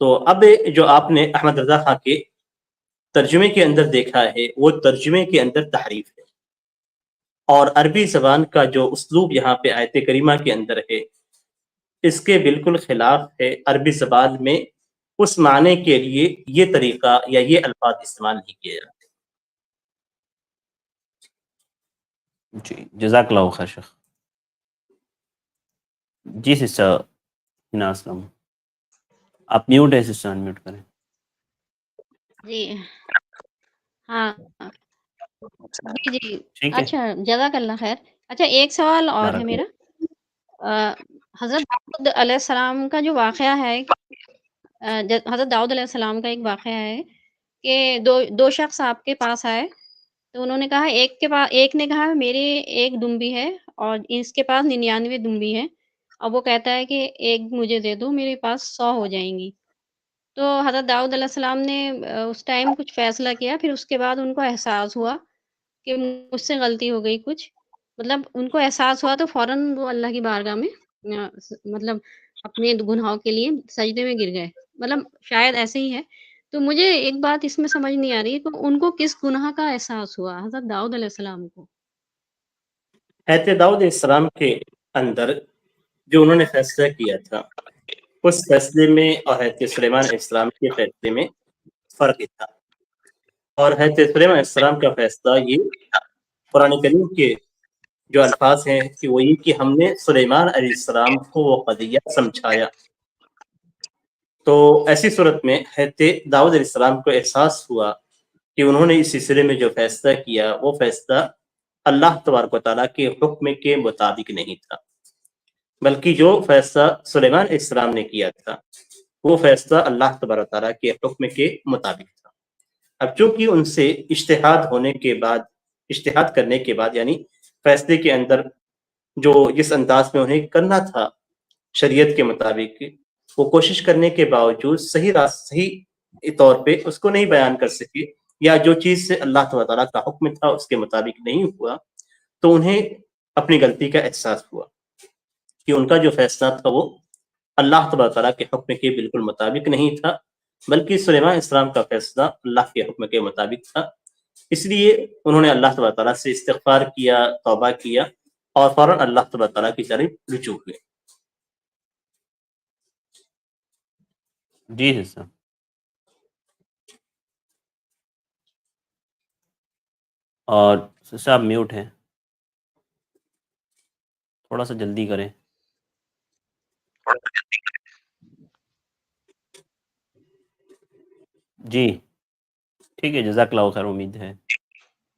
Speaker 1: تو اب جو آپ نے احمد رضا خان کے ترجمے کے اندر دیکھا ہے وہ ترجمے کے اندر تحریف ہے، اور عربی زبان کا جو اسلوب یہاں پہ آیت کریمہ کے اندر ہے اس کے بالکل خلاف ہے. عربی زبان میں اس معنی کے لیے یہ طریقہ یا یہ الفاظ استعمال نہیں کیے جاتے.
Speaker 3: جی جزاک اللہ خیر شیخ. جی سسٹر ہنا اسلام، آپ میوٹ ہے سسٹر، انمیوٹ کریں.
Speaker 8: جی ہاں جی
Speaker 3: ٹھیک ہے،
Speaker 8: اچھا جزاک اللہ خیر. اچھا ایک سوال اور ہے
Speaker 3: بارک
Speaker 8: میرا. حضرت داؤد علیہ السلام کا جو واقعہ ہے حضرت داؤد علیہ السلام کا ایک واقعہ ہے کہ دو شخص آپ کے پاس آئے تو انہوں نے کہا ایک نے کہا میرے ایک دمبی ہے اور اس کے پاس 99 دمبی ہے، اور وہ کہتا ہے کہ ایک مجھے دے دو میرے پاس 100 ہو جائیں گی. تو حضرت داؤد علیہ السلام نے اس ٹائم کچھ فیصلہ کیا، پھر اس کے بعد ان کو احساس ہوا کہ مجھ سے غلطی ہو گئی کچھ، مطلب ان کو احساس ہوا تو فوراً وہ اللہ کی بارگاہ میں مطلب اپنے گناہوں کے لیے سجدے میں گر گئے، مطلب شاید ایسے ہی ہے. تو مجھے ایک بات اس میں سمجھ نہیں آ رہی ہے کہ ان کو کس گناہ کا احساس ہوا حضرت داؤد علیہ السلام کو؟
Speaker 1: حضرت داؤد علیہ السلام کے اندر جو انہوں نے فیصلہ کیا تھا اس فیصلے میں اور حضرت سلیمان علیہ السلام کے فیصلے میں فرق تھا. اور حضرت سلیمان علیہ السلام کا فیصلہ یہ قرآن کریم کے جو الفاظ ہیں کہ وہ یہ کہ ہم نے سلیمان علیہ السلام کو وہ قضیہ سمجھایا. تو ایسی صورت میں حضرت داؤد علیہ السلام کو احساس ہوا کہ انہوں نے اس سلسلے میں جو فیصلہ کیا وہ فیصلہ اللہ تبارک و تعالیٰ کے حکم کے مطابق نہیں تھا، بلکہ جو فیصلہ سلیمان علیہ السلام نے کیا تھا وہ فیصلہ اللہ تبارک و تعالیٰ کے حکم کے مطابق تھا. اب چونکہ ان سے اجتہاد کرنے کے بعد یعنی فیصلے کے اندر جو جس انداز میں انہیں کرنا تھا شریعت کے مطابق، وہ کوشش کرنے کے باوجود صحیح طور پہ اس کو نہیں بیان کر سکے، یا جو چیز سے اللہ تعالیٰ کا حکم تھا اس کے مطابق نہیں ہوا، تو انہیں اپنی غلطی کا احساس ہوا کہ ان کا جو فیصلہ تھا وہ اللہ تعالیٰ کے حکم کے بالکل مطابق نہیں تھا، بلکہ سلیمان علیہ السلام کا فیصلہ اللہ کے حکم کے مطابق تھا. اس لیے انہوں نے اللہ تعالیٰ سے استغفار کیا، توبہ کیا اور فوراً اللہ تعالیٰ کی طرف رجوع ہوئے.
Speaker 3: جی حصہ اور صاحب میوٹ ہیں، تھوڑا سا جلدی کریں. جی ٹھیک ہے، جزاک اللہ خیر، امید ہے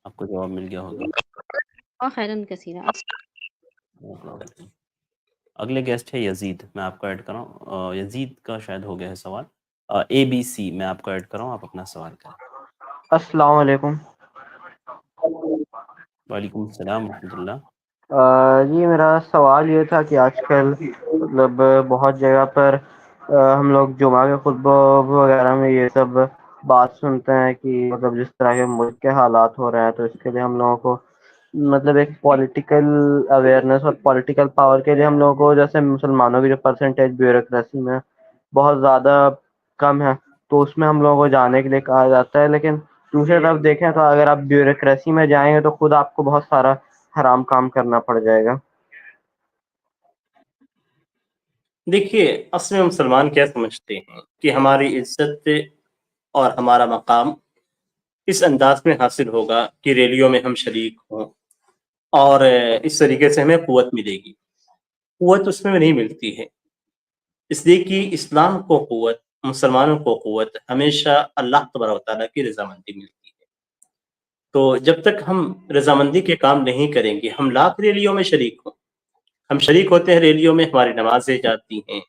Speaker 3: آپ کو جواب مل گیا ہوگا.
Speaker 8: اور خیرن کثیرہ.
Speaker 3: اگلے گیسٹ ہے یزید، میں آپ کو ایڈ کر رہا ہوں. یزید کا شاید ہو گیا ہے سوال. ABC میں آپ کو ایڈ کر رہا ہوں، آپ اپنا سوال کریں.
Speaker 9: السلام علیکم.
Speaker 3: وعلیکم السلام ورحمۃ اللہ.
Speaker 9: جی میرا سوال یہ تھا کہ آج کل مطلب بہت جگہ پر ہم لوگ جمعہ کے خطبہ وغیرہ میں یہ سب بات سنتے ہیں کہ مطلب جس طرح کے ملک کے حالات ہو رہے ہیں، تو اس کے لیے ہم لوگوں کو مطلب ایک پولیٹیکل اویئرنیس اور پولیٹیکل پاور کے لیے ہم لوگوں کو، جیسے مسلمانوں کی جو پرسنٹیج بیوروکریسی میں بہت زیادہ کم ہے، تو اس میں ہم لوگوں کو جانے کے لیے کہا جاتا ہے. لیکن دوسری طرف دیکھیں تو اگر آپ بیوروکریسی میں جائیں گے تو خود آپ کو بہت سارا حرام کام کرنا پڑ جائے گا.
Speaker 1: دیکھیے، اصل میں مسلمان کیا سمجھتے ہیں کہ ہماری عزت اور ہمارا مقام اس انداز میں حاصل ہوگا کہ ریلیوں میں ہم شریک ہوں، اور اس طریقے سے ہمیں قوت ملے گی. قوت اس میں نہیں ملتی ہے، اس لیے کہ اسلام کو قوت، مسلمانوں کو قوت ہمیشہ اللہ تبارک و تعالیٰ کی رضامندی ملتی ہے. تو جب تک ہم رضامندی کے کام نہیں کریں گے، ہم لاکھ ریلیوں میں شریک ہوں، ہم شریک ہوتے ہیں ریلیوں میں، ہماری نمازیں جاتی ہیں،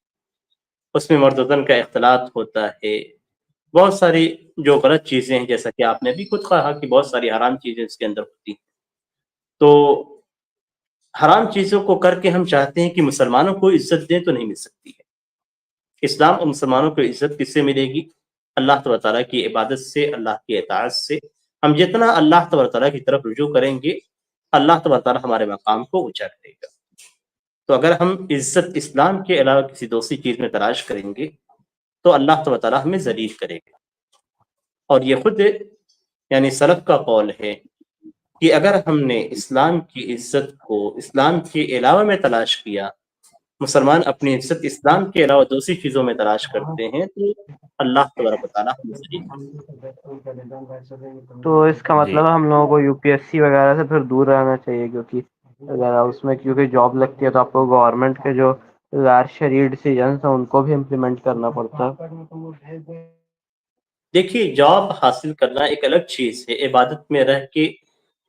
Speaker 1: اس میں مردودن کا اختلاط ہوتا ہے، بہت ساری جو غلط چیزیں ہیں، جیسا کہ آپ نے بھی خود کہا کہ بہت ساری حرام چیزیں اس کے اندر ہوتی ہیں. تو حرام چیزوں کو کر کے ہم چاہتے ہیں کہ مسلمانوں کو عزت دیں، تو نہیں مل سکتی ہے. اسلام اور مسلمانوں کو عزت کس سے ملے گی؟ اللہ تعالیٰ کی عبادت سے، اللہ کی اطاعت سے. ہم جتنا اللہ تعالیٰ کی طرف رجوع کریں گے، اللہ تعالیٰ ہمارے مقام کو اونچا کرے گا. تو اگر ہم عزت اسلام کے علاوہ کسی دوسری چیز میں تلاش کریں گے تو اللہ تعالیٰ ہمیں ذلیل کرے گا. اور یہ خود یعنی سلف کا قول ہے کہ اگر ہم نے اسلام کی عزت کو اسلام کے علاوہ میں تلاش کیا، مسلمان اپنی عزت اسلام کے علاوہ دوسری چیزوں میں تلاش کرتے ہیں، تو اللہ تبارک و تعالیٰ ہمیں ذلیل کرے گا.
Speaker 9: تو اس کا
Speaker 3: جی
Speaker 9: مطلب ہم لوگوں کو UPSC وغیرہ سے پھر دور رہنا چاہیے، کیونکہ اگر اس میں کیونکہ جاب لگتی ہے تو آپ کو گورنمنٹ کے جو غیر شرعی ڈیسیجنس ہیں ان کو بھی امپلیمنٹ کرنا پڑتا ہے.
Speaker 1: دیکھیے، جاب حاصل کرنا ایک الگ چیز ہے. عبادت میں رہ کے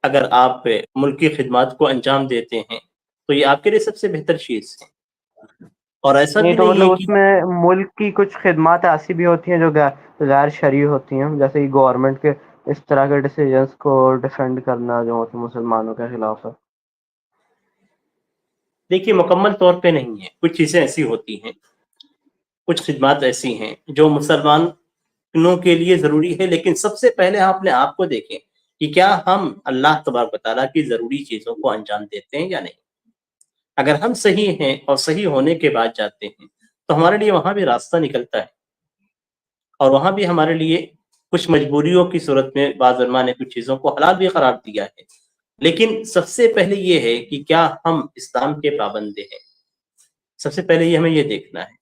Speaker 1: اگر آپ ملکی خدمات کو انجام دیتے ہیں تو یہ آپ کے لیے سب سے بہتر چیز ہے. اور ایسا بھی
Speaker 9: نہیں تو
Speaker 1: نہیں
Speaker 9: مطلب
Speaker 1: ہے
Speaker 9: اس میں ملک کی کچھ خدمات ایسی بھی ہوتی ہیں جو غیر شرعی ہوتی ہیں، جیسے کہ گورنمنٹ کے اس طرح کے ڈیسیجنس کو ڈیفینڈ کرنا جو مسلمانوں کے خلاف ہے.
Speaker 1: دیکھیے، مکمل طور پہ نہیں ہے. کچھ چیزیں ایسی ہوتی ہیں، کچھ خدمات ایسی ہیں جو مسلمانوں کے لیے ضروری ہے، لیکن سب سے پہلے آپ اپنے آپ کو دیکھیں کہ کیا ہم اللہ تبارک و تعالیٰ کی ضروری چیزوں کو انجام دیتے ہیں یا نہیں. اگر ہم صحیح ہیں اور صحیح ہونے کے بعد جاتے ہیں تو ہمارے لیے وہاں بھی راستہ نکلتا ہے. اور وہاں بھی ہمارے لیے کچھ مجبوریوں کی صورت میں بعض علماء نے کچھ چیزوں کو حلال بھی قرار دیا ہے، لیکن سب سے پہلے یہ ہے کہ کیا ہم اسلام کے پابند ہیں، سب سے پہلے یہ ہمیں یہ دیکھنا ہے۔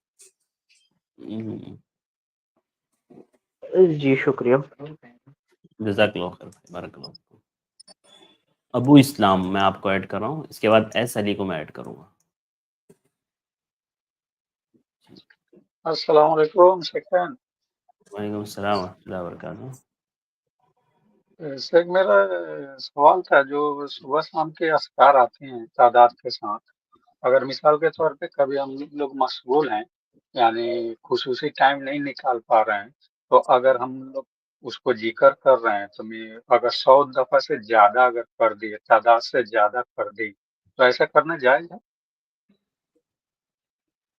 Speaker 9: جی شکریہ۔
Speaker 3: جزاک اللہ خیر، بارک اللہ فیکم۔ ابو اسلام میں آپ کو ایڈ کر رہا ہوں، اس کے بعد ایس علی کو میں ایڈ کروں گا۔
Speaker 10: السلام علیکم شیخان۔
Speaker 3: وعلیکم السلام ورحمۃ اللہ وبرکاتہ۔
Speaker 10: شیخ میرا سوال تھا، جو صبح شام کے اذکار آتے ہیں تعداد کے ساتھ، اگر مثال کے طور پہ کبھی ہم لوگ مشغول ہیں، یعنی خصوصی ٹائم نہیں نکال پا رہے ہیں، تو اگر ہم لوگ اس کو ذکر کر رہے ہیں تو میں اگر 100 دفعہ سے زیادہ اگر کر دیے، تعداد سے زیادہ کر دی، تو ایسا کرنا جائز ہے؟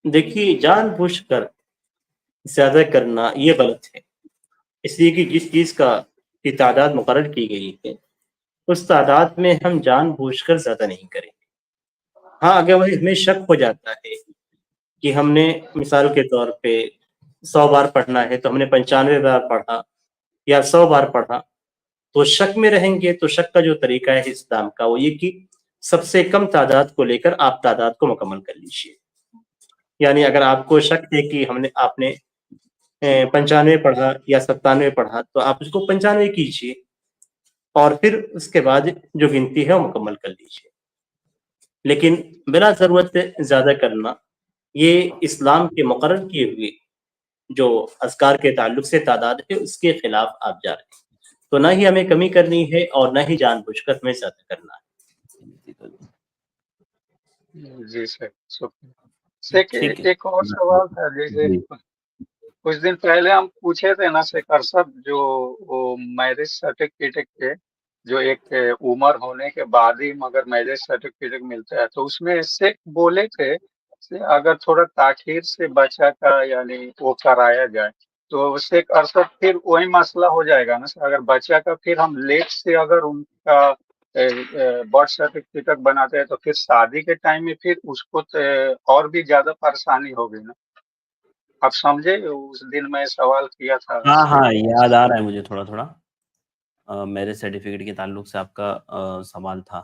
Speaker 1: دیکھیے، جان بوجھ کر زیادہ کرنا یہ غلط ہے، اس لیے کہ جس چیز کی تعداد مقرر کی گئی ہے اس تعداد میں ہم جان بوجھ کر زیادہ نہیں کریں۔ ہاں، اگر وہی ہمیں شک ہو جاتا ہے کہ ہم نے مثال کے طور پہ 100 بار پڑھنا ہے تو ہم نے 95 بار پڑھا یا 100 بار پڑھا، تو شک میں رہیں گے۔ تو شک کا جو طریقہ ہے اسلام کا وہ یہ کہ سب سے کم تعداد کو لے کر آپ تعداد کو مکمل کر لیجیے۔ یعنی اگر آپ کو شک ہے کہ آپ نے 95 پڑھا یا 97 پڑھا، تو آپ اس کو 95 کیجیے اور پھر اس کے بعد جو گنتی ہے وہ مکمل کر لیجیے۔ لیکن بلا ضرورت زیادہ کرنا یہ اسلام کے مقرر کیے ہوئے جو اذکار کے تعلق سے تعداد ہے اس کے خلاف آپ جا رہے ہیں۔ تو نہ ہی ہمیں کمی کرنی ہے اور نہ ہی جان بوجھ کر ہمیں زیادہ کرنا ہے۔
Speaker 10: جی سر، شکریہ۔ ایک اور سوال تھا، جیسے کچھ دن پہلے ہم پوچھے تھے نا شیخ ارشد، جو وہ میرج سرٹیفکیٹ کے جو ایک عمر ہونے کے بعد ہی مگر میرج سرٹیفکیٹ ملتا ہے، تو اس میں شیخ بولے تھے اگر تھوڑا تاخیر سے بچہ کا یعنی وہ کرایا جائے تو شیخ ارشد پھر وہی مسئلہ ہو جائے گا نا سر، اگر بچہ کا پھر ہم لیٹ سے اگر ان کا برتھ سرٹیفکیٹ بناتے ہیں تو پھر شادی کے ٹائم میں پھر اس کو اور بھی زیادہ پریشانی ہوگی نا۔ آپ سمجھے اس دن میں سوال کیا تھا؟
Speaker 3: ہاں یاد آ رہا ہے مجھے تھوڑا تھوڑا۔ میرے سرٹیفکیٹ کے تعلق سے آپ کا سوال تھا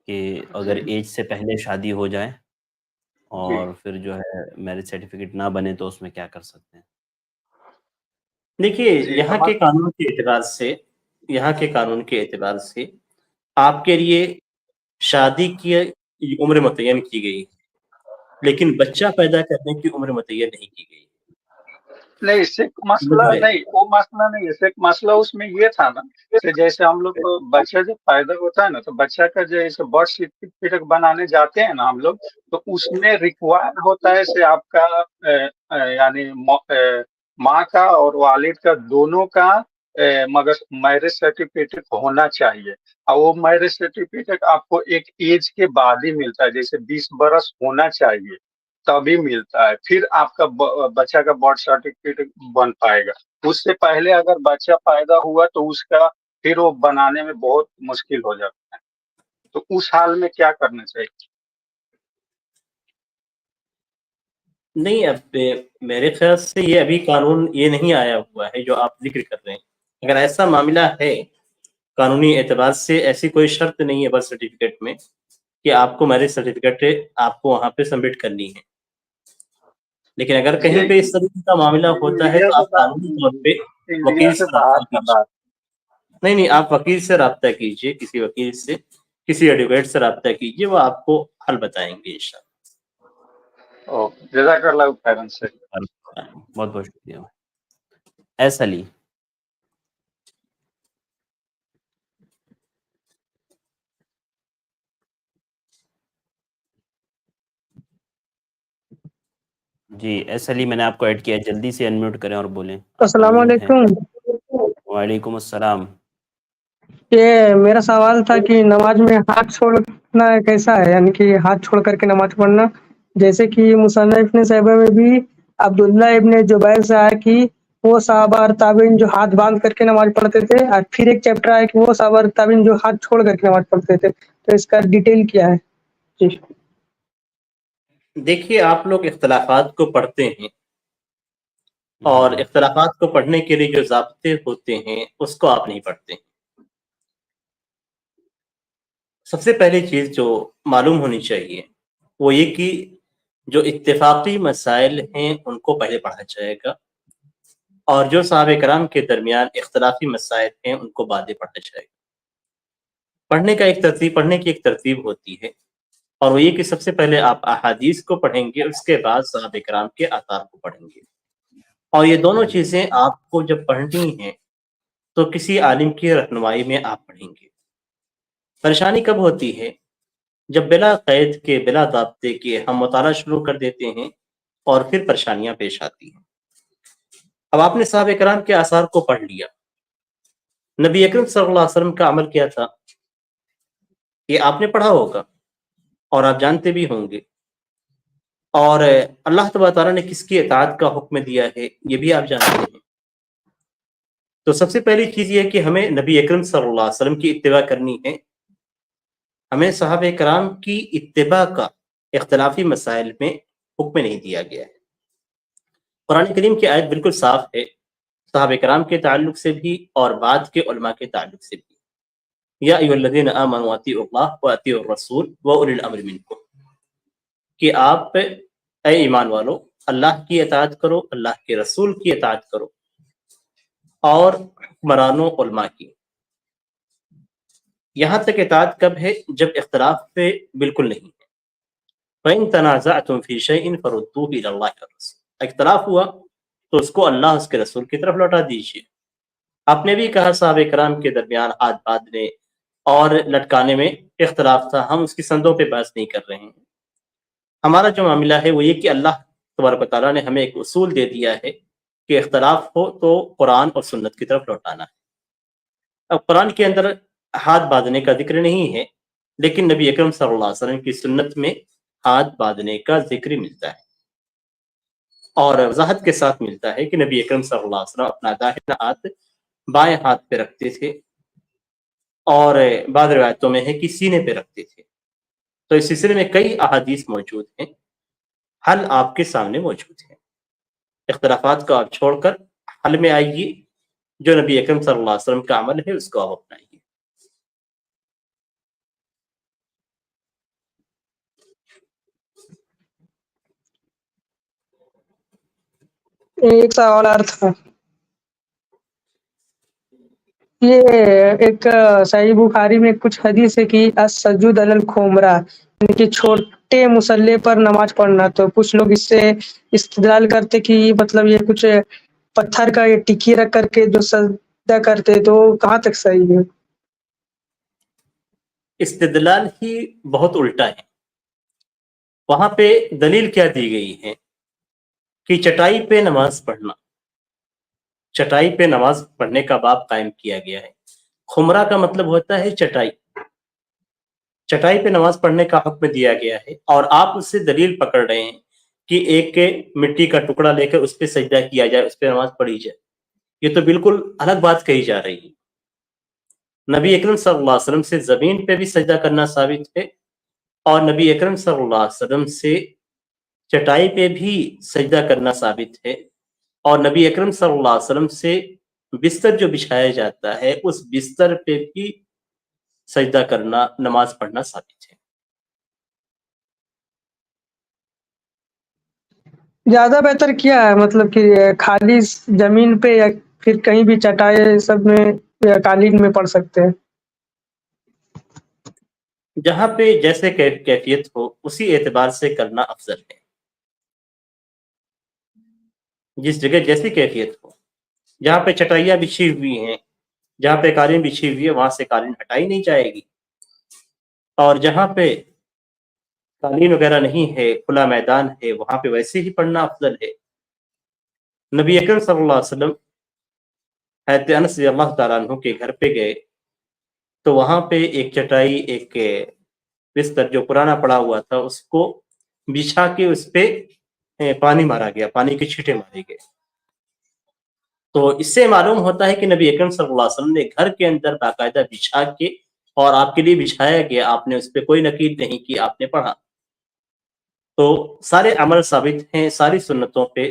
Speaker 3: کہ اگر ایج سے پہلے شادی ہو جائے اور پھر جو ہے میرج سرٹیفکیٹ نہ بنے تو اس میں کیا کر سکتے ہیں؟
Speaker 1: دیکھیے، یہاں کے قانون کے اعتبار سے آپ کے لیے شادی کی عمر متعین کی گئی، لیکن بچہ پیدا کرنے کی عمر متعین نہیں کی گئی۔
Speaker 10: نہیں، اس سے مسئلہ نہیں، وہ مسئلہ نہیں ہے، ایک مسئلہ اس میں یہ تھا نا کہ جیسے ہم لوگ کو بچہ جب پیدا ہوتا ہے نا تو بچہ کا جیسے برتھ سرٹیفکیٹ بنانے جاتے ہیں نا ہم لوگ، تو اس میں ریکوائر ہوتا ہے سے آپ کا یعنی ماں کا اور والد کا دونوں کا مگر میرج سرٹیفکیٹ ہونا چاہیے، اور وہ میرج سرٹیفکیٹ آپ کو ایک ایج کے بعد ہی ملتا ہے، جیسے 20 برس ہونا چاہیے تبھی ملتا ہے، پھر آپ کا بچہ کا برتھ سرٹیفکیٹ بن پائے گا۔ اس سے پہلے اگر بچہ پیدا ہوا تو اس کا پھر وہ بنانے میں بہت مشکل ہو جاتا ہے، تو اس حال میں کیا کرنا چاہیے؟
Speaker 1: نہیں، اب میرے خیال سے یہ ابھی قانون یہ نہیں آیا ہوا ہے جو آپ ذکر کر رہے ہیں۔ اگر ایسا معاملہ ہے قانونی اعتبار سے ایسی کوئی شرط نہیں ہے برتھ سرٹیفکیٹ میں کہ آپ کو میرج سرٹیفکیٹ آپ کو وہاں پہ سبمٹ کرنی ہے، لیکن اگر کہیں پہ اس طریقے کا معاملہ ہوتا ہے تو آپ قانونی طور پہ وکیل سے رابطہ کیجیے۔ نہیں، آپ وکیل سے رابطہ کیجیے، کسی وکیل سے، کسی ایڈوکیٹ سے رابطہ کیجیے، وہ آپ کو حل بتائیں گے انشاءاللہ۔
Speaker 10: جزاک اللہ خیرن سے۔
Speaker 3: بہت بہت شکریہ۔ ایس علی۔ جی ایس علی، میں نے آپ کو ایڈ کیا، جلدی سے انمیوٹ کریں اور بولیں۔
Speaker 11: السلام علیکم۔
Speaker 3: وعلیکم السلام۔
Speaker 11: یہ میرا سوال تھا کہ نماز میں ہاتھ چھوڑنا کیسا ہے، یعنی کہ ہاتھ چھوڑ کر کے نماز پڑھنا، جیسے کہ مصنف ابن صحیفہ میں بھی عبداللہ ابن جبیر سے آیا کہ وہ صحابہ اور تابعین جو ہاتھ باندھ کر کے نماز پڑھتے تھے، اور پھر ایک چیپٹر آیا کہ وہ صحابہ اور تابعین جو ہاتھ چھوڑ کر کے نماز پڑھتے تھے، تو اس کا ڈیٹیل کیا ہے؟ جی
Speaker 1: دیکھیے، آپ لوگ اختلافات کو پڑھتے ہیں، اور اختلافات کو پڑھنے کے لیے جو ضابطے ہوتے ہیں اس کو آپ نہیں پڑھتے. سب سے پہلی چیز جو معلوم ہونی چاہیے وہ یہ کہ جو اتفاقی مسائل ہیں ان کو پہلے پڑھا جائے گا، اور جو صحابہ کرام کے درمیان اختلافی مسائل ہیں ان کو بعد میں پڑھا جائے گا. پڑھنے کی ایک ترتیب ہوتی ہے، اور وہ یہ کہ سب سے پہلے آپ احادیث کو پڑھیں گے، اس کے بعد صحابہ کرام کے آثار کو پڑھیں گے. اور یہ دونوں چیزیں آپ کو جب پڑھنی ہیں تو کسی عالم کی رہنمائی میں آپ پڑھیں گے. پریشانی کب ہوتی ہے؟ جب بلا قید کے، بلا ضابطے کے ہم مطالعہ شروع کر دیتے ہیں اور پھر پریشانیاں پیش آتی ہیں. اب آپ نے صحابہ کرام کے آثار کو پڑھ لیا، نبی اکرم صلی اللہ علیہ وسلم کا عمل کیا تھا یہ آپ نے پڑھا ہوگا اور آپ جانتے بھی ہوں گے، اور اللہ تبارک تعالیٰ نے کس کی اطاعت کا حکم دیا ہے یہ بھی آپ جانتے ہیں. تو سب سے پہلی چیز یہ ہے کہ ہمیں نبی اکرم صلی اللہ علیہ وسلم کی اتباع کرنی ہے. ہمیں صحابہ کرام کی اتباع کا اختلافی مسائل میں حکم نہیں دیا گیا ہے. قرآن کریم کی آیت بالکل صاف ہے صحابہ کرام کے تعلق سے بھی اور بعد کے علماء کے تعلق سے بھی. یا ایھا الذین آمنوا اطیعوا اللہ واطیعوا الرسول واولی الامر منکم، کہ آپ اے ایمان والو اللہ کی اطاعت کرو، اللہ کے رسول کی اطاعت کرو، اور حکمرانوں علماء کی. یہاں تک اطاعت کب ہے؟ جب اختلاف پہ بالکل نہیں ہے. فَإِن تَنَازَعْتُمْ فِي شَيْءٍ فَرُدُّوهُ إِلَى اللَّهِ وَالرَّسُولِ، اختلاف ہوا تو اس کو اللہ اس کے رسول کی طرف لوٹا دیجیے. آپ نے بھی کہا صحابہ کرام کے درمیان ہاتھ باندھنے اور لٹکانے میں اختلاف تھا، ہم اس کی سندوں پہ بحث نہیں کر رہے ہیں. ہمارا جو معاملہ ہے وہ یہ کہ اللہ تبارک و تعالیٰ نے ہمیں ایک اصول دے دیا ہے کہ اختلاف ہو تو قرآن اور سنت کی طرف لوٹانا ہے. اب قرآن کے اندر ہاتھ باندھنے کا ذکر نہیں ہے، لیکن نبی اکرم صلی اللہ علیہ وسلم کی سنت میں ہاتھ باندھنے کا ذکر ملتا ہے، اور وضاحت کے ساتھ ملتا ہے کہ نبی اکرم صلی اللہ علیہ وسلم اپنا داہنا ہاتھ بائیں ہاتھ پہ رکھتے تھے، اور بعض روایتوں میں ہے کہ سینے پہ رکھتے تھے. تو اس سلسلے میں کئی احادیث موجود ہیں، حل آپ کے سامنے موجود ہے. اختلافات کو آپ چھوڑ کر حل میں آئیے، جو نبی اکرم صلی اللہ علیہ وسلم کا عمل ہے اس کو آپ اپنائیے.
Speaker 11: ایک سوال اور تھا، یہ ایک صحیح بخاری میں کچھ حدیث ہے کہ السجود علی الخمرہ، یعنی کہ چھوٹے مسلح پر نماز پڑھنا. تو کچھ لوگ اس سے استدلال کرتے کہ مطلب یہ کچھ پتھر کا یہ ٹکی رکھ کر کے جو سجدہ کرتے، تو کہاں تک صحیح ہے؟
Speaker 1: استدلال ہی بہت الٹا ہے. وہاں پہ دلیل کیا دی گئی ہے کہ چٹائی پہ نماز پڑھنا، چٹائی پہ نماز پڑھنے کا باب قائم کیا گیا ہے. خمرہ کا مطلب ہوتا ہے چٹائی، چٹائی پہ نماز پڑھنے کا حکم دیا گیا ہے، اور آپ اس سے دلیل پکڑ رہے ہیں کہ ایک مٹی کا ٹکڑا لے کر اس پہ سجدہ کیا جائے، اس پہ نماز پڑھی جائے. یہ تو بالکل الگ بات کہی جا رہی ہے. نبی اکرم صلی اللہ علیہ وسلم سے زمین پہ بھی سجدہ کرنا ثابت ہے، اور نبی اکرم صلی اللہ علیہ وسلم سے چٹائی پہ بھی سجدہ کرنا ثابت ہے، اور نبی اکرم صلی اللہ علیہ وسلم سے بستر جو بچھایا جاتا ہے اس بستر پہ بھی سجدہ کرنا، نماز پڑھنا ثابت ہے.
Speaker 11: زیادہ بہتر کیا ہے، مطلب کہ خالی زمین پہ یا پھر کہیں بھی چٹائی سب میں یا قالین میں پڑھ سکتے ہیں؟
Speaker 1: جہاں پہ جیسے کیفیت ہو اسی اعتبار سے کرنا افضل ہے. جس جگہ جیسی کیفیت ہو، جہاں پہ چٹائیاں بچھی ہوئی ہیں، جہاں پہ قالین بچھی ہوئی ہے وہاں سے قالین ہٹائی نہیں جائے گی، اور جہاں پہ قالین وغیرہ نہیں ہے، کھلا میدان ہے، وہاں پہ ویسے ہی پڑھنا افضل ہے. نبی اکرم صلی اللہ علیہ وسلم حضرت انس رضی اللہ تعالیٰ عنہ کے گھر پہ گئے تو وہاں پہ ایک چٹائی، ایک بستر جو پرانا پڑا ہوا تھا اس کو بچھا کے اس پہ پانی مارا گیا، پانی کے چھینٹے مارے گئے. تو اس سے معلوم ہوتا ہے کہ نبی اکرم صلی اللہ علیہ وسلم نے گھر کے اندر باقاعدہ بچھا کے اور آپ کے لیے بچھایا گیا، آپ نے اس پہ کوئی نقید نہیں کی، آپ نے پڑھا. تو سارے عمل ثابت ہیں، ساری سنتوں پہ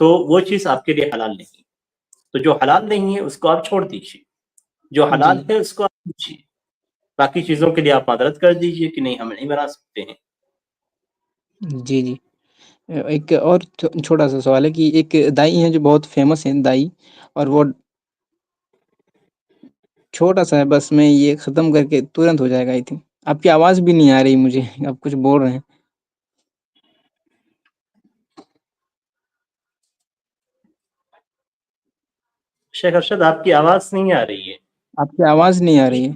Speaker 1: تو وہ چیز آپ کے لیے حلال نہیں. تو جو حلال نہیں ہے اس کو آپ چھوڑ دیجیے, جو حلال
Speaker 12: جی
Speaker 1: ہے اس کو آپ پوچھیے. باقی چیزوں کے لیے آپ معذرت کر دیجیے کہ نہیں ہم نہیں بنا سکتے ہیں.
Speaker 12: جی جی ایک اور چھوٹا سا سوال ہے کہ ایک دائی ہیں جو بہت فیمس ہیں دائی, اور وہ چھوٹا سا ہے, بس میں یہ ختم کر کے ترنت ہو جائے گا. آئی تھنک آپ کی آواز بھی نہیں آ رہی مجھے, آپ کچھ بول رہے ہیں.
Speaker 1: شیخ ارشد آپ کی آواز نہیں آ رہی ہے.
Speaker 12: آپ کی آواز نہیں آ رہی ہے,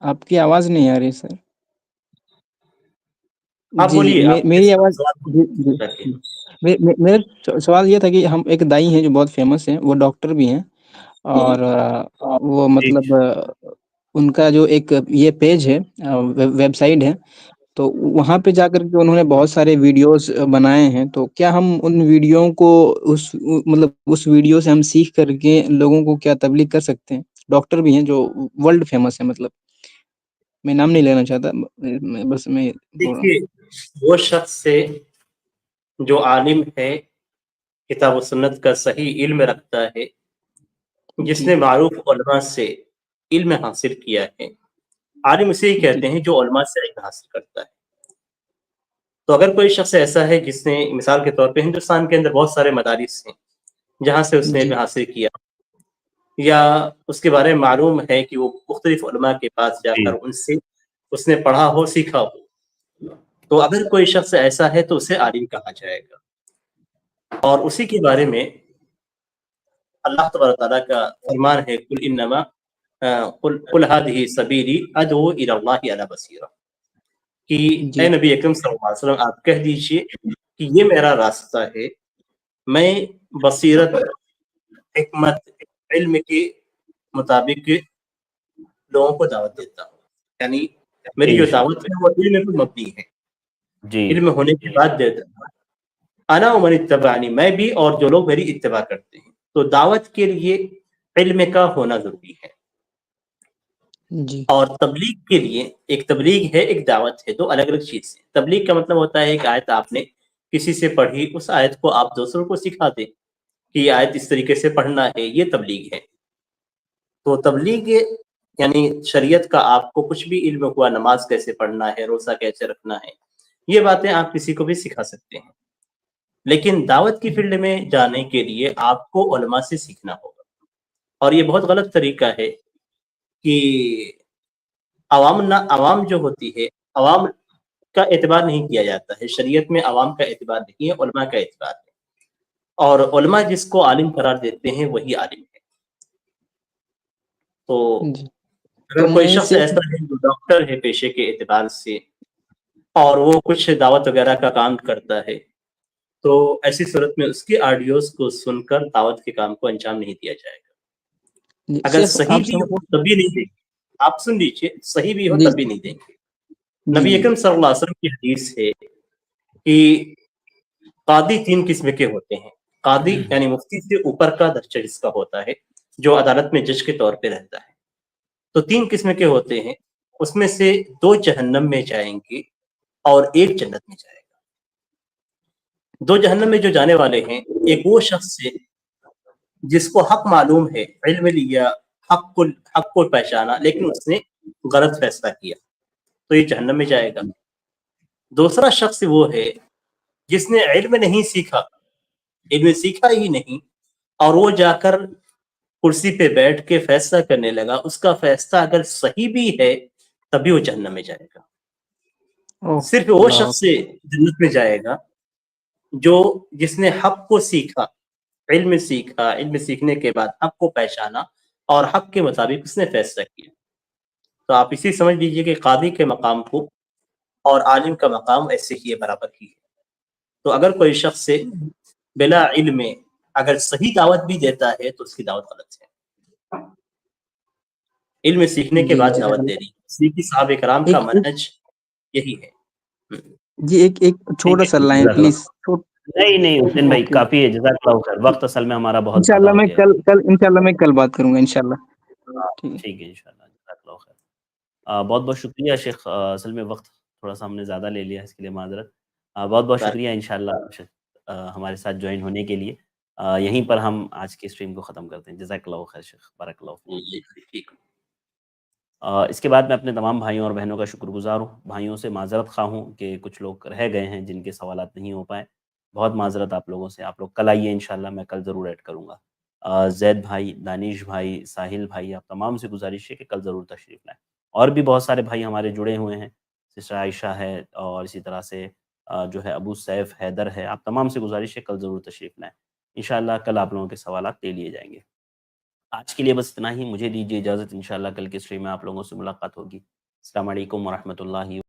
Speaker 12: آپ کی آواز نہیں آ رہی سر.
Speaker 1: آپ
Speaker 12: جی جی
Speaker 1: بولیے, آپ
Speaker 12: میری آواز, جی جی
Speaker 1: کر کے.
Speaker 12: میرا سوال یہ تھا کہ ہم ایک دائی ہیں جو بہت فیمس ہیں, وہ ڈاکٹر بھی ہیں, اور وہ
Speaker 1: جی
Speaker 12: مطلب ان کا جو ایک یہ پیج ہے, ویب سائٹ ہے, تو وہاں پہ جا کر کے انہوں نے بہت سارے ویڈیوز بنائے ہیں. تو کیا ہم ان ویڈیو کو اس ویڈیو سے ہم سیکھ کر کے لوگوں کو کیا تبلیغ کر سکتے ہیں؟ ڈاکٹر بھی ہیں جو ورلڈ فیمس ہے, مطلب میں نام نہیں لینا چاہتا, بس میں بول رہا ہوں.
Speaker 1: دیکھیے, وہ شخص سے جو عالم ہے, کتاب و سنت کا صحیح علم رکھتا ہے, جس
Speaker 12: جی
Speaker 1: نے معروف علماء سے علم حاصل کیا ہے. عالم اسے ہی
Speaker 12: جی
Speaker 1: کہتے ہیں جو علماء سے علم حاصل کرتا ہے. تو اگر کوئی شخص ایسا ہے جس نے, مثال کے طور پہ ہندوستان کے اندر بہت سارے مدارس ہیں جہاں سے اس نے
Speaker 12: جی
Speaker 1: علم حاصل کیا, یا اس کے بارے میں معلوم ہے کہ وہ مختلف علماء کے پاس جا کر ان سے اس نے پڑھا ہو, سیکھا ہو, تو اگر کوئی شخص ایسا ہے تو اسے عالم کہا جائے گا. اور اسی کے بارے میں اللہ تبارک تعالیٰ کا فرمان ہے, قل انما قل هذه سبیلی ادعو الی اللہ علی بصیرہ, کہ
Speaker 12: جی
Speaker 1: اے نبی اکرم صلی اللہ علیہ وسلم آپ کہہ دیجئے کہ یہ میرا راستہ ہے, میں بصیرت, حکمت, علم کے مطابق لوگوں کو دعوت دیتا ہوں. یعنی میری جو
Speaker 3: انشاءاللہ.
Speaker 1: دعوت ہے وہ علم پر مبنی ہے,
Speaker 3: جی
Speaker 1: علم ہونے کے بعد دیتا ہوں. انا ومن اتبعنی, میں بھی اور جو لوگ میری اتباع کرتے ہیں. تو دعوت کے لیے علم کا ہونا ضروری ہے.
Speaker 12: جی
Speaker 1: اور تبلیغ کے لیے, ایک تبلیغ ہے ایک دعوت ہے, دو الگ الگ چیز ہیں. تبلیغ کا مطلب ہوتا ہے ایک آیت آپ نے کسی سے پڑھی, اس آیت کو آپ دوسروں کو سکھا دیں کہ یہ آیت اس طریقے سے پڑھنا ہے, یہ تبلیغ ہے. تو تبلیغ یعنی شریعت کا آپ کو کچھ بھی علم ہوا, نماز کیسے پڑھنا ہے, روزہ کیسے رکھنا ہے, یہ باتیں آپ کسی کو بھی سکھا سکتے ہیں. لیکن دعوت کی فیلڈ میں جانے کے لیے آپ کو علماء سے سیکھنا ہوگا. اور یہ بہت غلط طریقہ ہے کہ عوام جو ہوتی ہے, عوام کا اعتبار نہیں کیا جاتا ہے. شریعت میں عوام کا اعتبار نہیں ہے, علماء کا اعتبار ہے. اور علماء جس کو عالم قرار دیتے ہیں وہی عالم ہے. تو
Speaker 12: جی تو
Speaker 1: اگر کوئی
Speaker 12: میں
Speaker 1: شخص
Speaker 12: صرف
Speaker 1: ایسا ہے جو ڈاکٹر ہے پیشے کے اعتبار سے, اور وہ کچھ دعوت وغیرہ کا کام کرتا ہے, تو ایسی صورت میں اس کی آڈیوز کو سن کر دعوت کے کام کو انجام نہیں دیا جائے گا. اگر
Speaker 12: شیخ
Speaker 1: صحیح
Speaker 12: آپ
Speaker 1: بھی ہو تب بھی نہیں دیں گے. آپ سن لیجیے, صحیح بھی ہو
Speaker 12: جی
Speaker 1: تب بھی نہیں دیں گے.
Speaker 12: جی
Speaker 1: نبی
Speaker 12: جی
Speaker 1: اکرم صلی اللہ علیہ وسلم کی حدیث ہے کہ قاضی 3 قسم کے ہوتے ہیں. قاضی یعنی مفتی سے اوپر کا درجہ جس کا ہوتا ہے, جو عدالت میں جج کے طور پہ رہتا ہے. تو 3 قسم کے ہوتے ہیں, اس میں سے 2 جہنم میں جائیں گے اور 1 جنت میں جائے گا. 2 جہنم میں جو جانے والے ہیں, ایک وہ شخص ہے جس کو حق معلوم ہے, علم لیا, حق کو پہچانا, لیکن اس نے غلط فیصلہ کیا, تو یہ جہنم میں جائے گا. دوسرا شخص وہ ہے جس نے علم نہیں سیکھا, علم سیکھا ہی نہیں, اور وہ جا کر کرسی پہ بیٹھ کے فیصلہ کرنے لگا. اس کا فیصلہ اگر صحیح بھی ہے تبھی وہ جہنم میں جائے گا.
Speaker 12: اوہ
Speaker 1: صرف وہ
Speaker 12: اللہ
Speaker 1: شخص جنت میں جائے گا جو جس نے حق کو سیکھا, علم سیکھا, علم سیکھنے کے بعد حق کو پہچانا اور حق کے مطابق اس نے فیصلہ کیا. تو آپ اسی سمجھ لیجئے کہ قاضی کے مقام کو اور عالم کا مقام ایسے ہی برابر ہی ہے. تو اگر کوئی شخص سے بلا علم اگر صحیح دعوت بھی دیتا ہے تو اس کی دعوت غلط ہے. علم سیکھنے کے
Speaker 12: جی
Speaker 1: بعد
Speaker 12: جزاک
Speaker 1: دعوت
Speaker 12: اللہ.
Speaker 1: دینی, صحیح صحابہ کرام کا
Speaker 12: ایک
Speaker 1: منہج یہی ہے.
Speaker 12: جی ایک
Speaker 3: ٹھیک
Speaker 12: چھوٹا
Speaker 3: ہے,
Speaker 12: سا لائن
Speaker 3: جزاک اللہ.
Speaker 12: پلیز.
Speaker 3: نہیں نہیں حسین بھائی,
Speaker 12: اوکے
Speaker 3: کافی ہے, جزاک اللہ خیر. وقت اصل میں ہمارا بہت زیادہ
Speaker 12: انشاءاللہ
Speaker 3: ہو
Speaker 12: میں
Speaker 3: گیا.
Speaker 12: کل انشاءاللہ میں کل بات کروں گا انشاءاللہ. ٹھیک ہے.
Speaker 3: ٹھیک ہے انشاءاللہ, جزاک اللہ خیر. بہت بہت شکریہ شیخ. اصل میں وقت تھوڑا سا ہم نے زیادہ لے لیا, اس کے لیے معذرت. بہت بہت شکریہ انشاءاللہ ہمارے ساتھ جوائن ہونے کے لیے. یہیں پر ہم آج کی اسٹریم کو ختم کرتے ہیں. جزاک اللہ خیر شیخ، بارک اللہ فیک.
Speaker 1: ٹھیک.
Speaker 3: اس کے بعد میں اپنے تمام بھائیوں اور بہنوں کا شکر گزار ہوں. بھائیوں سے معذرت خواہ ہوں کہ کچھ لوگ رہ گئے ہیں جن کے سوالات نہیں ہو پائے. بہت معذرت آپ لوگوں سے. آپ لوگ کل آئیے انشاءاللہ، میں کل ضرور ایڈ کروں گا. زید بھائی، دانش بھائی، ساحل بھائی، آپ تمام سے گزارش ہے کہ کل ضرور تشریف لائیں. اور بھی بہت سارے بھائی ہمارے جڑے ہوئے ہیں، سسٹر عائشہ ہے اور اسی طرح سے جو ہے ابو سیف، حیدر ہے. آپ تمام سے گزارش ہے کل ضرور تشریف لائیں. انشاءاللہ کل آپ لوگوں کے سوالات لے لیے جائیں گے. آج کے لیے بس اتنا ہی. مجھے دیجیے اجازت، انشاءاللہ کل کے اسٹریم میں آپ لوگوں سے ملاقات ہوگی. السلام علیکم ورحمۃ اللہ